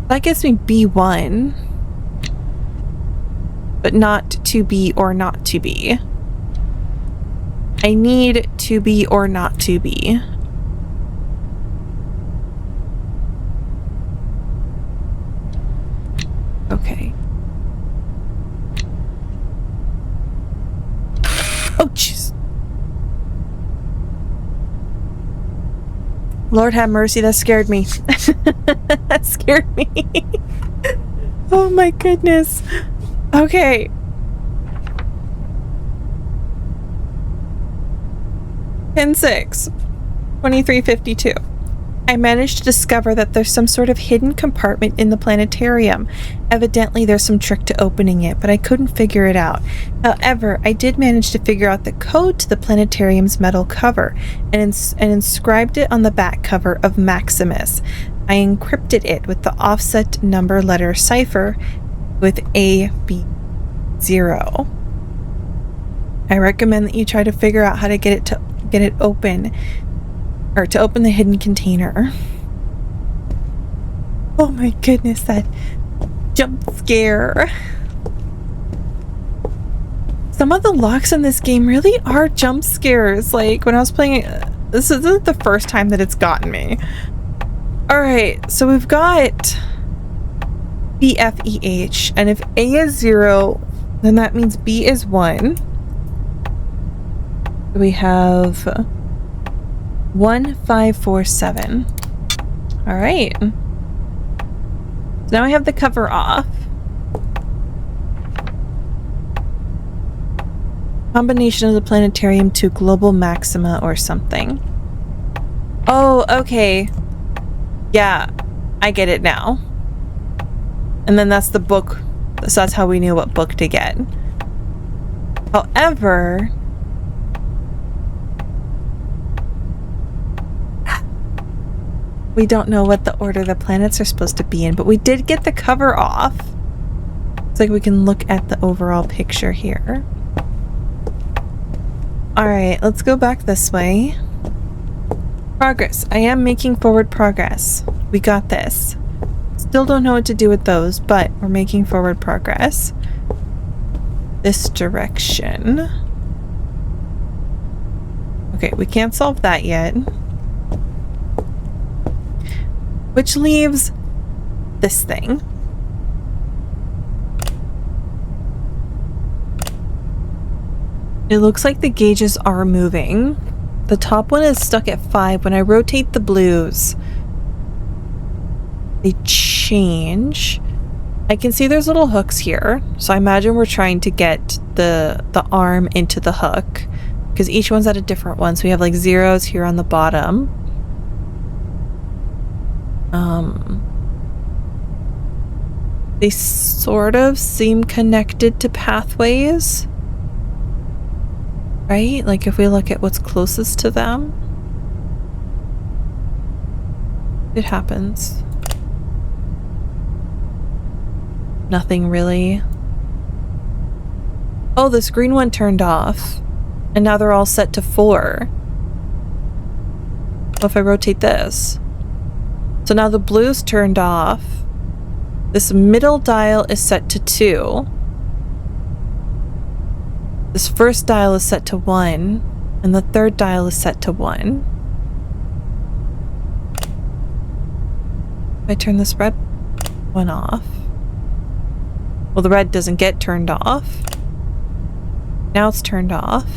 A: That gives me B1, but not to be or not to be. I need to be or not to be. Okay. Oh, jeez. Lord have mercy, that scared me. That scared me. Oh my goodness. Okay. Pin 6, 2352. I managed to discover that there's some sort of hidden compartment in the planetarium. Evidently there's some trick to opening it, but I couldn't figure it out. However, I did manage to figure out the code to the planetarium's metal cover and inscribed it on the back cover of Maximus. I encrypted it with the offset number letter cipher with AB0. I recommend that you try to figure out how to get it open, or to open the hidden container. Oh my goodness, that jump scare. Some of the locks in this game really are jump scares. Like when I was playing it, this isn't the first time that it's gotten me. All right, so we've got BFEH, and if A is 0, then that means B is 1. We have 1547. All right. So now I have the cover off. Combination of the planetarium to global maxima or something. Oh, okay. Yeah, I get it now. And then that's the book. So that's how we knew what book to get. However, we don't know what the order the planets are supposed to be in, but we did get the cover off. It's like we can look at the overall picture here. All right, let's go back this way. Progress. I am making forward progress. We got this. Still don't know what to do with those, but we're making forward progress. This direction. Okay, we can't solve that yet. Which leaves this thing. It looks like the gauges are moving. The top one is stuck at 5. When I rotate the blues, they change. I can see there's little hooks here. So I imagine we're trying to get the arm into the hook, because each one's at a different one. So we have like zeros here on the bottom. They sort of seem connected to pathways. Right? Like if we look at what's closest to them, it happens. Nothing really. Oh, this green one turned off. And now they're all set to 4. What if I rotate this? So now the blue's turned off. This middle dial is set to 2. This first dial is set to 1. And the third dial is set to 1. If I turn this red one off. Well, the red doesn't get turned off. Now it's turned off.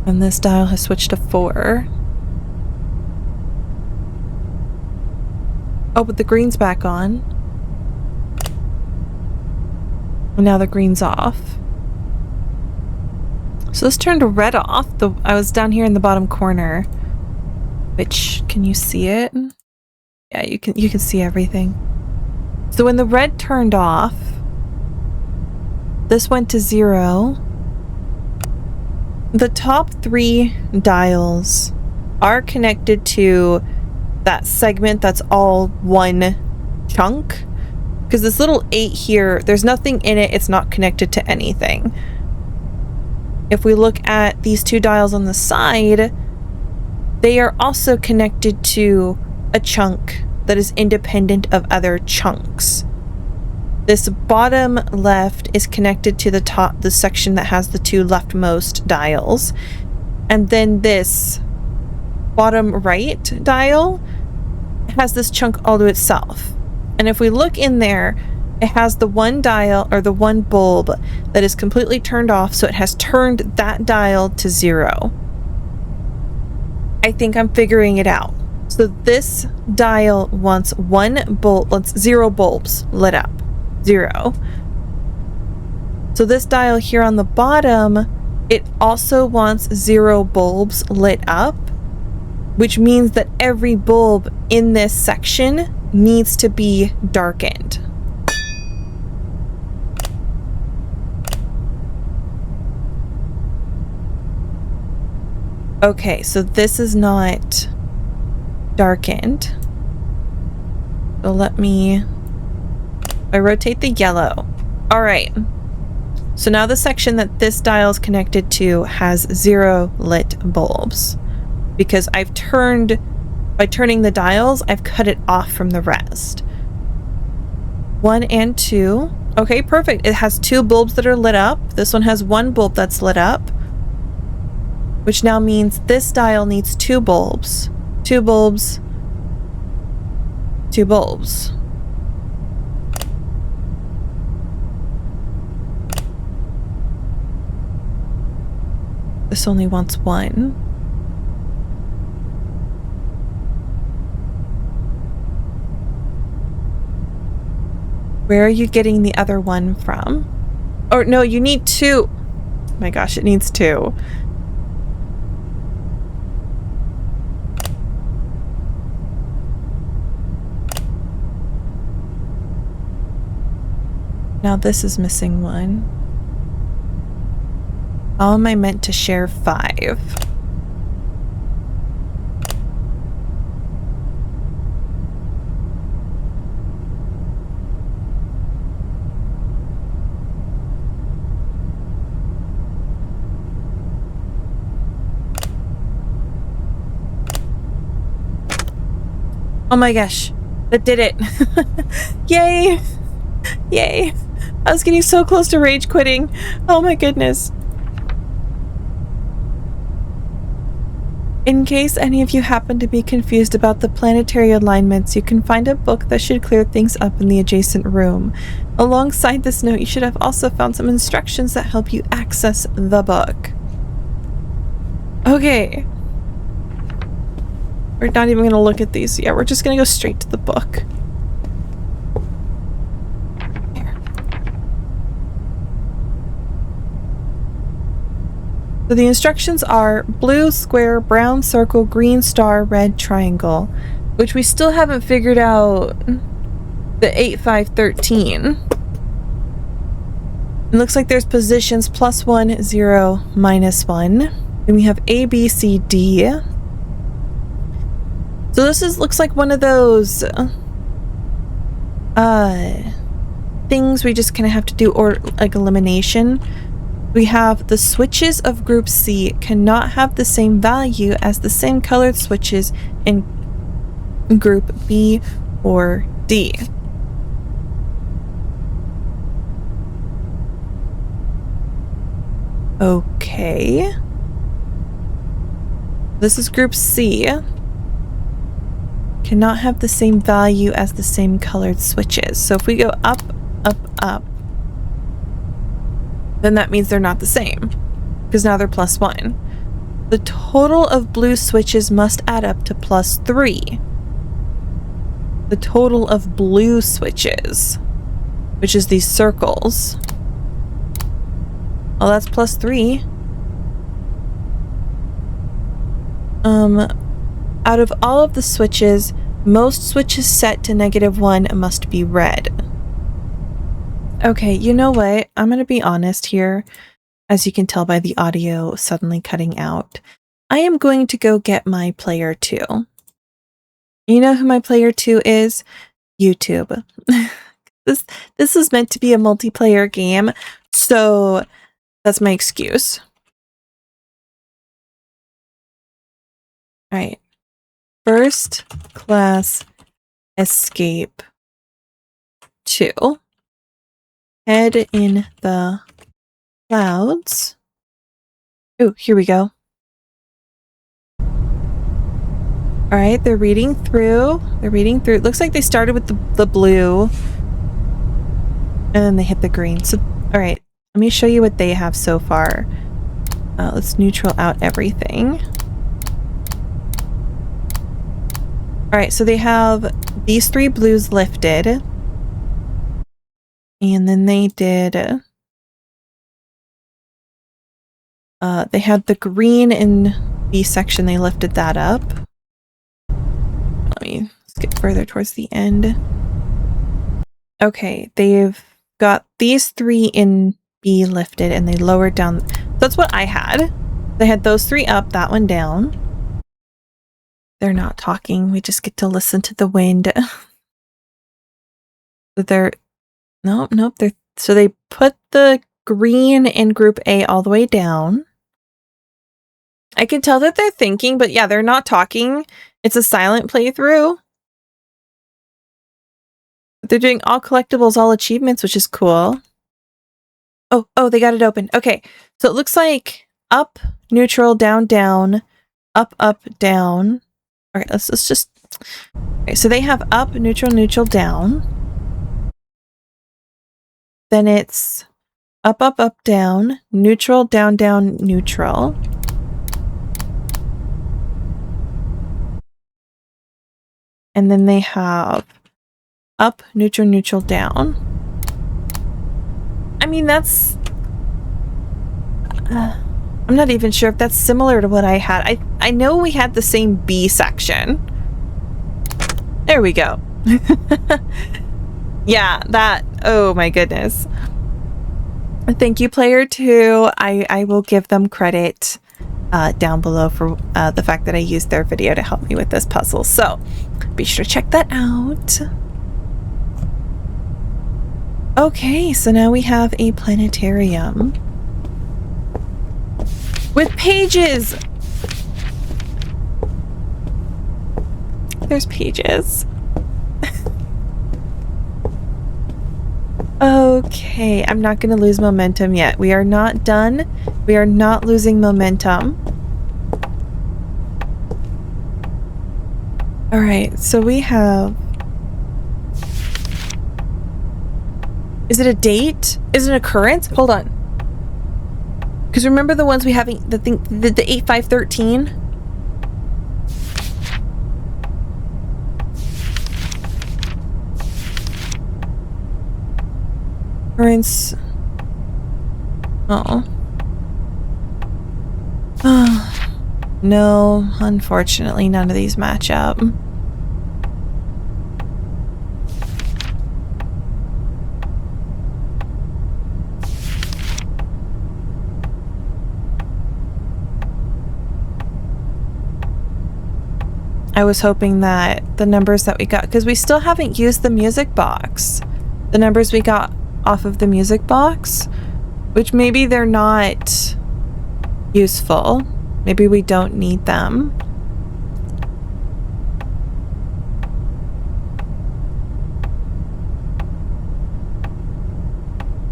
A: And this dial has switched to 4. Oh, but the green's back on. And now the green's off. So this turned red off. I was down here in the bottom corner. Which, can you see it? Yeah, you can see everything. So when the red turned off, this went to 0. The top 3 dials are connected to that segment that's all one chunk. Because this little 8 here, there's nothing in it. It's not connected to anything. If we look at these 2 dials on the side, they are also connected to a chunk that is independent of other chunks. This bottom left is connected to the section that has the 2 leftmost dials. And then this bottom right dial has this chunk all to itself. And if we look in there, it has the one dial, or the one bulb, that is completely turned off, so it has turned that dial to 0. I think I'm figuring it out. So this dial wants 0 bulbs lit up. 0. So this dial here on the bottom, it also wants 0 bulbs lit up, which means that every bulb in this section needs to be darkened. Okay, so this is not darkened. So let me... I rotate the yellow. All right. So now the section that this dial is connected to has 0 lit bulbs. Because I've turned... By turning the dials, I've cut it off from the rest. 1 and 2. Okay, perfect. It has 2 bulbs that are lit up. This one has 1 bulb that's lit up. Which now means this dial needs 2 bulbs. 2 bulbs. 2 bulbs. This only wants 1. Where are you getting the other 1 from? Or no, you need 2. Oh my gosh, it needs 2. Now this is missing 1. How am I meant to share 5? Oh my gosh, that did it. Yay. Yay. I was getting so close to rage quitting. Oh my goodness. In case any of you happen to be confused about the planetary alignments, you can find a book that should clear things up in the adjacent room. Alongside this note, you should have also found some instructions that help you access the book. Okay. We're not even going to look at these. Yeah, we're just going to go straight to the book. Here. So the instructions are blue square, brown circle, green star, red triangle, which we still haven't figured out the 8513. It looks like there's positions +1, 0, -1. Then we have A, B, C, D. So this looks like one of those things we just kind of have to do, or like elimination. We have the switches of group C cannot have the same value as the same colored switches in group B or D. Okay. This is group C. Cannot have the same value as the same colored switches. So if we go up, up, up, then that means they're not the same, because now they're +1. The total of blue switches must add up to +3. The total of blue switches, which is these circles. Well, that's +3. Out of all of the switches, most switches set to -1 must be red. Okay, you know what? I'm gonna be honest here. As you can tell by the audio suddenly cutting out, I am going to go get my player 2. You know who my player 2 is? YouTube. This is meant to be a multiplayer game, so that's my excuse. All right. First class escape 2. Head in the clouds. Oh, here we go. All right, they're reading through. It looks like they started with the blue and then they hit the green. So, all right, let me show you what they have so far. Let's neutral out everything. All right, so they have these 3 blues lifted. And then they did, they had the green in B section, they lifted that up. Let me skip further towards the end. Okay, they've got these 3 in B lifted and they lowered down. So that's what I had. They had those 3 up, that one down. they're not talking. We just get to listen to the wind. Nope. So they put the green in group A all the way down. I can tell that they're thinking, but yeah, they're not talking. It's a silent playthrough. They're doing all collectibles, all achievements, which is cool. Oh, they got it open. Okay, so it looks like up, neutral, down, down, up, down. Okay, let's just... Okay, so they have up, neutral, down. Then it's up, down, neutral, down, neutral. And then they have up, neutral, down. I mean, that's... I'm not even sure if that's similar to what I had. I know we had the same B section. There we go. Yeah, that... Oh my goodness. Thank you, player 2. I will give them credit down below for the fact that I used their video to help me with this puzzle. So be sure to check that out. Okay, so now we have a planetarium with pages. There's pages. Okay, I'm not going to lose momentum yet. We are not done. We are not losing momentum. All right, so we have... Is it a date? Is it an occurrence? Hold on. Because remember the ones we have, the 8513? Occurrence. Oh. No, unfortunately, none of these match up. I was hoping that the numbers that we got, because we still haven't used the music box. The numbers we got off of the music box, which maybe they're not useful. Maybe we don't need them.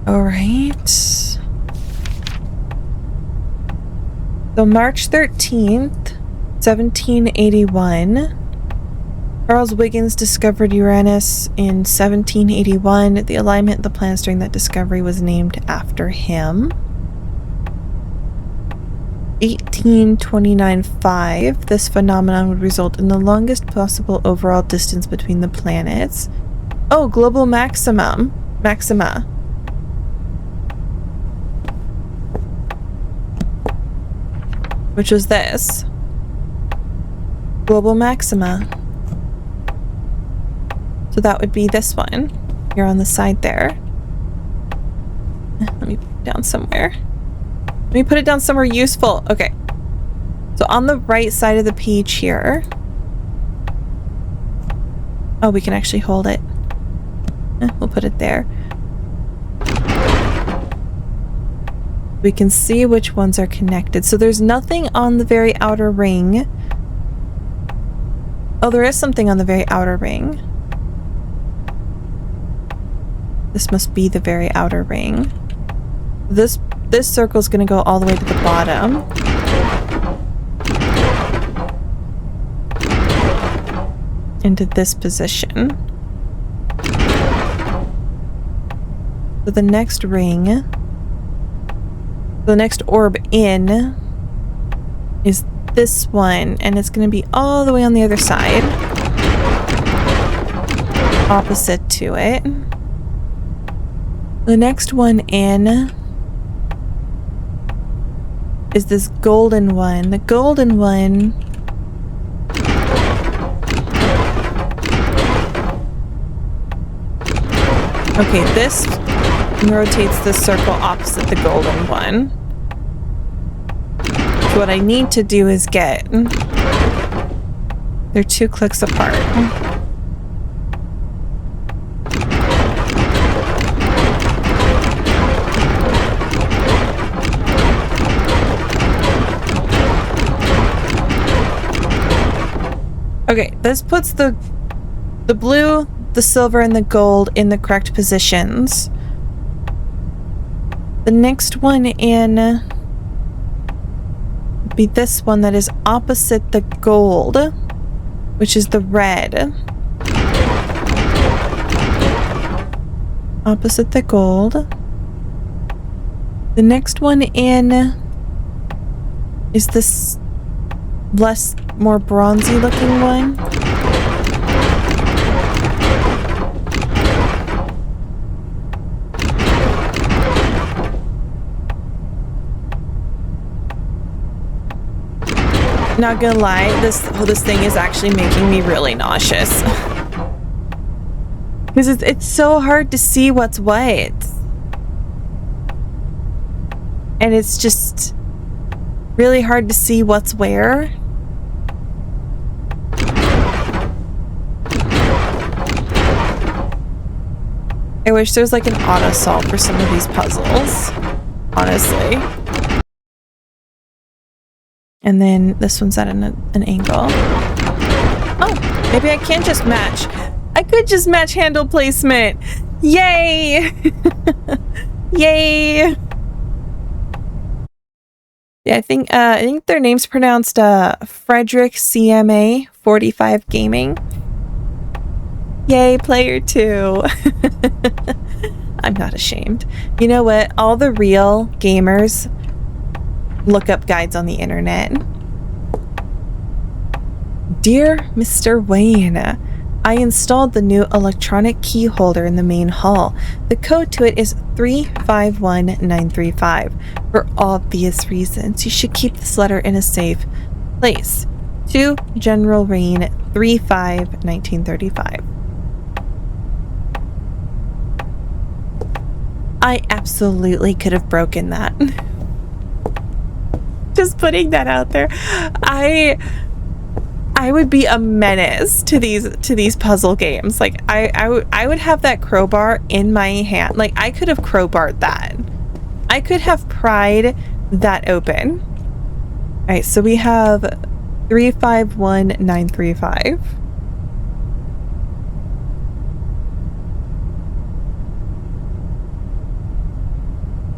A: All right. So March 13th, 1781. Charles Wiggins discovered Uranus in 1781. The alignment of the planets during that discovery was named after him. 1829-5. This phenomenon would result in the longest possible overall distance between the planets. Oh, global maxima. Which was this. Global maxima. So that would be this one. Here on the side there. Let me put it down somewhere. Let me put it down somewhere useful. Okay. So on the right side of the page here. Oh, we can actually hold it. We'll put it there. We can see which ones are connected. So there's nothing on the very outer ring. Oh, there is something on the very outer ring. This must be the very outer ring. This circle is going to go all the way to the bottom. Into this position. So the next ring, the next orb in is this one, and it's going to be all the way on the other side. Opposite to it. The next one in is this golden one. The golden one okay, this rotates the circle opposite the golden one. So what I need to do is get They're 2 clicks apart. Okay, this puts the blue, the silver, and the gold in the correct positions. The next one in be this one that is opposite the gold, which is the red. Opposite the gold. The next one in is this more bronzy looking one. Not gonna lie, this thing is actually making me really nauseous. Because it's so hard to see what's what. And it's just really hard to see what's where. I wish there was like an auto solve for some of these puzzles, honestly. And then this one's at an angle. Oh, maybe I can just match. I could just match handle placement. Yay! Yay! Yeah, I think their name's pronounced Fredericma45 Gaming. Yay, player 2. I'm not ashamed. You know what? All the real gamers look up guides on the internet. Dear Mr. Wayne, I installed the new electronic key holder in the main hall. The code to it is 351935. For obvious reasons, you should keep this letter in a safe place. To General Rain, 351935. I absolutely could have broken that. Just putting that out there. I would be a menace to these puzzle games. Like I would have that crowbar in my hand. Like I could have crowbarred that. I could have pried that open. All right, so we have 351935.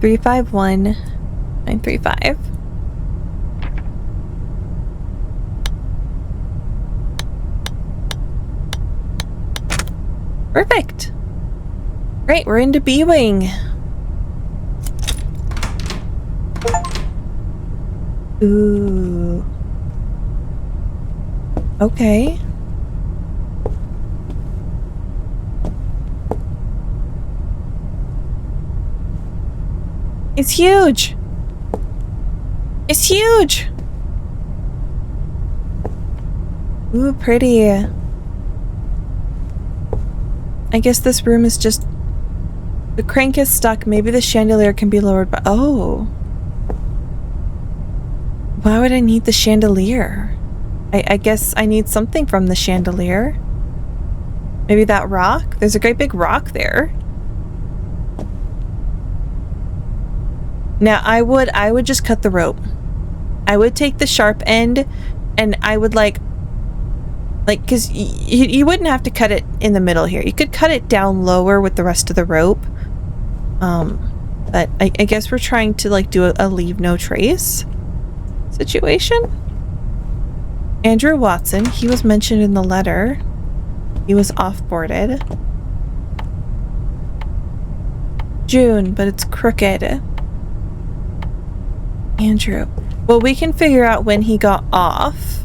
A: Three, 51935. Perfect. Great, we're into B-Wing. Ooh. Okay. It's huge. It's huge. Ooh, pretty. I guess this room is just... The crank is stuck. Maybe the chandelier can be lowered, but... Oh. Why would I need the chandelier? I guess I need something from the chandelier. Maybe that rock? There's a great big rock there. Now, I would just cut the rope. I would take the sharp end and I would like, because you wouldn't have to cut it in the middle here. You could cut it down lower with the rest of the rope. But I guess we're trying to like do a leave no trace situation. Andrew Watson, he was mentioned in the letter. He was off-boarded. June, but it's crooked. Andrew. Well, we can figure out when he got off.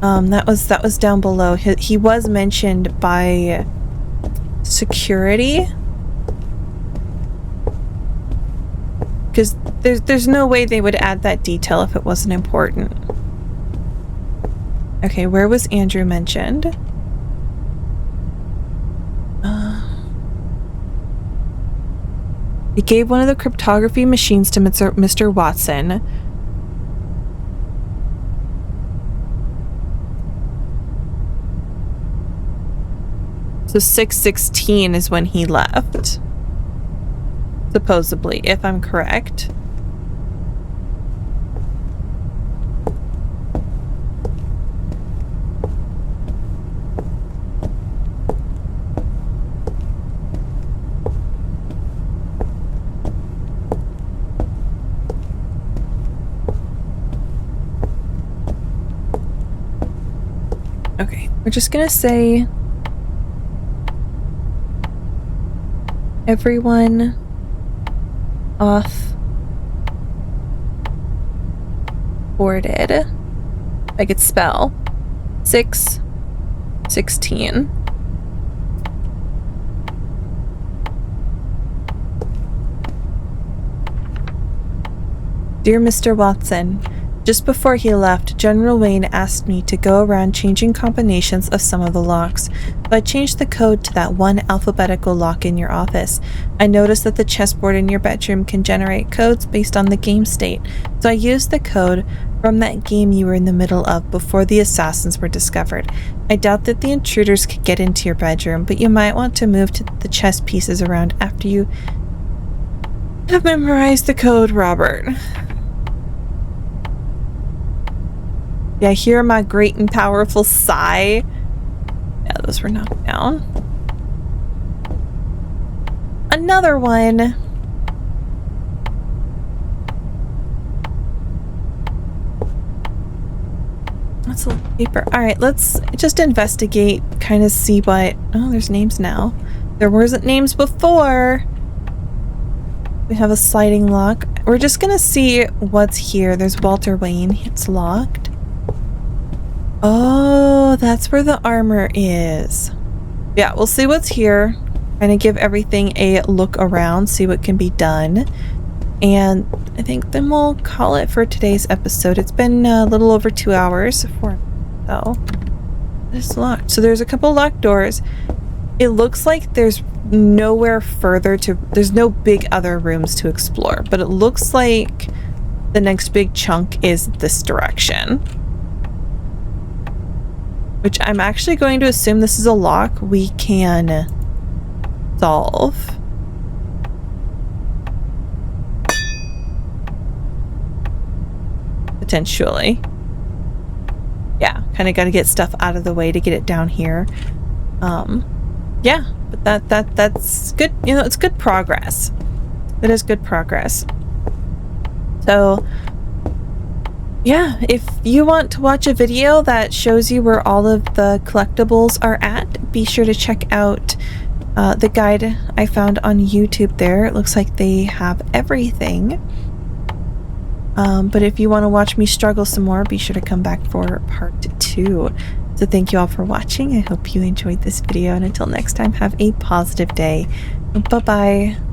A: That was down below. He was mentioned by security. Because there's no way they would add that detail if it wasn't important. Okay, where was Andrew mentioned? He gave one of the cryptography machines to Mr. Watson. So 6:16 is when he left. Supposedly, if I'm correct. Okay, we're just gonna say everyone off boarded. I could spell 6:16. Dear Mr. Watson, just before he left, General Wayne asked me to go around changing combinations of some of the locks. So I changed the code to that one alphabetical lock in your office. I noticed that the chessboard in your bedroom can generate codes based on the game state. So I used the code from that game you were in the middle of before the assassins were discovered. I doubt that the intruders could get into your bedroom, but you might want to move the chess pieces around after you have memorized the code, Robert. Yeah, hear my great and powerful sigh. Yeah, those were knocked down. Another one. That's a little paper. All right, let's just investigate, kind of see what... Oh, there's names now. There wasn't names before. We have a sliding lock. We're just gonna see what's here. There's Walter Wayne. It's locked. Oh, that's where the armor is. Yeah, we'll see what's here. Kind of give everything a look around, see what can be done. And I think then we'll call it for today's episode. It's been a little over 2 hours. So it's locked. So there's a couple locked doors. It looks like there's nowhere further to... There's no big other rooms to explore. But it looks like the next big chunk is this direction. Which I'm actually going to assume this is a lock we can solve. Potentially. Yeah, kind of got to get stuff out of the way to get it down here. Yeah, but that's good. You know, it's good progress. It is good progress. So... yeah, if you want to watch a video that shows you where all of the collectibles are at, be sure to check out the guide I found on YouTube there. It looks like they have everything. But if you want to watch me struggle some more, be sure to come back for part 2. So thank you all for watching. I hope you enjoyed this video, and until next time, have a positive day. Bye-bye.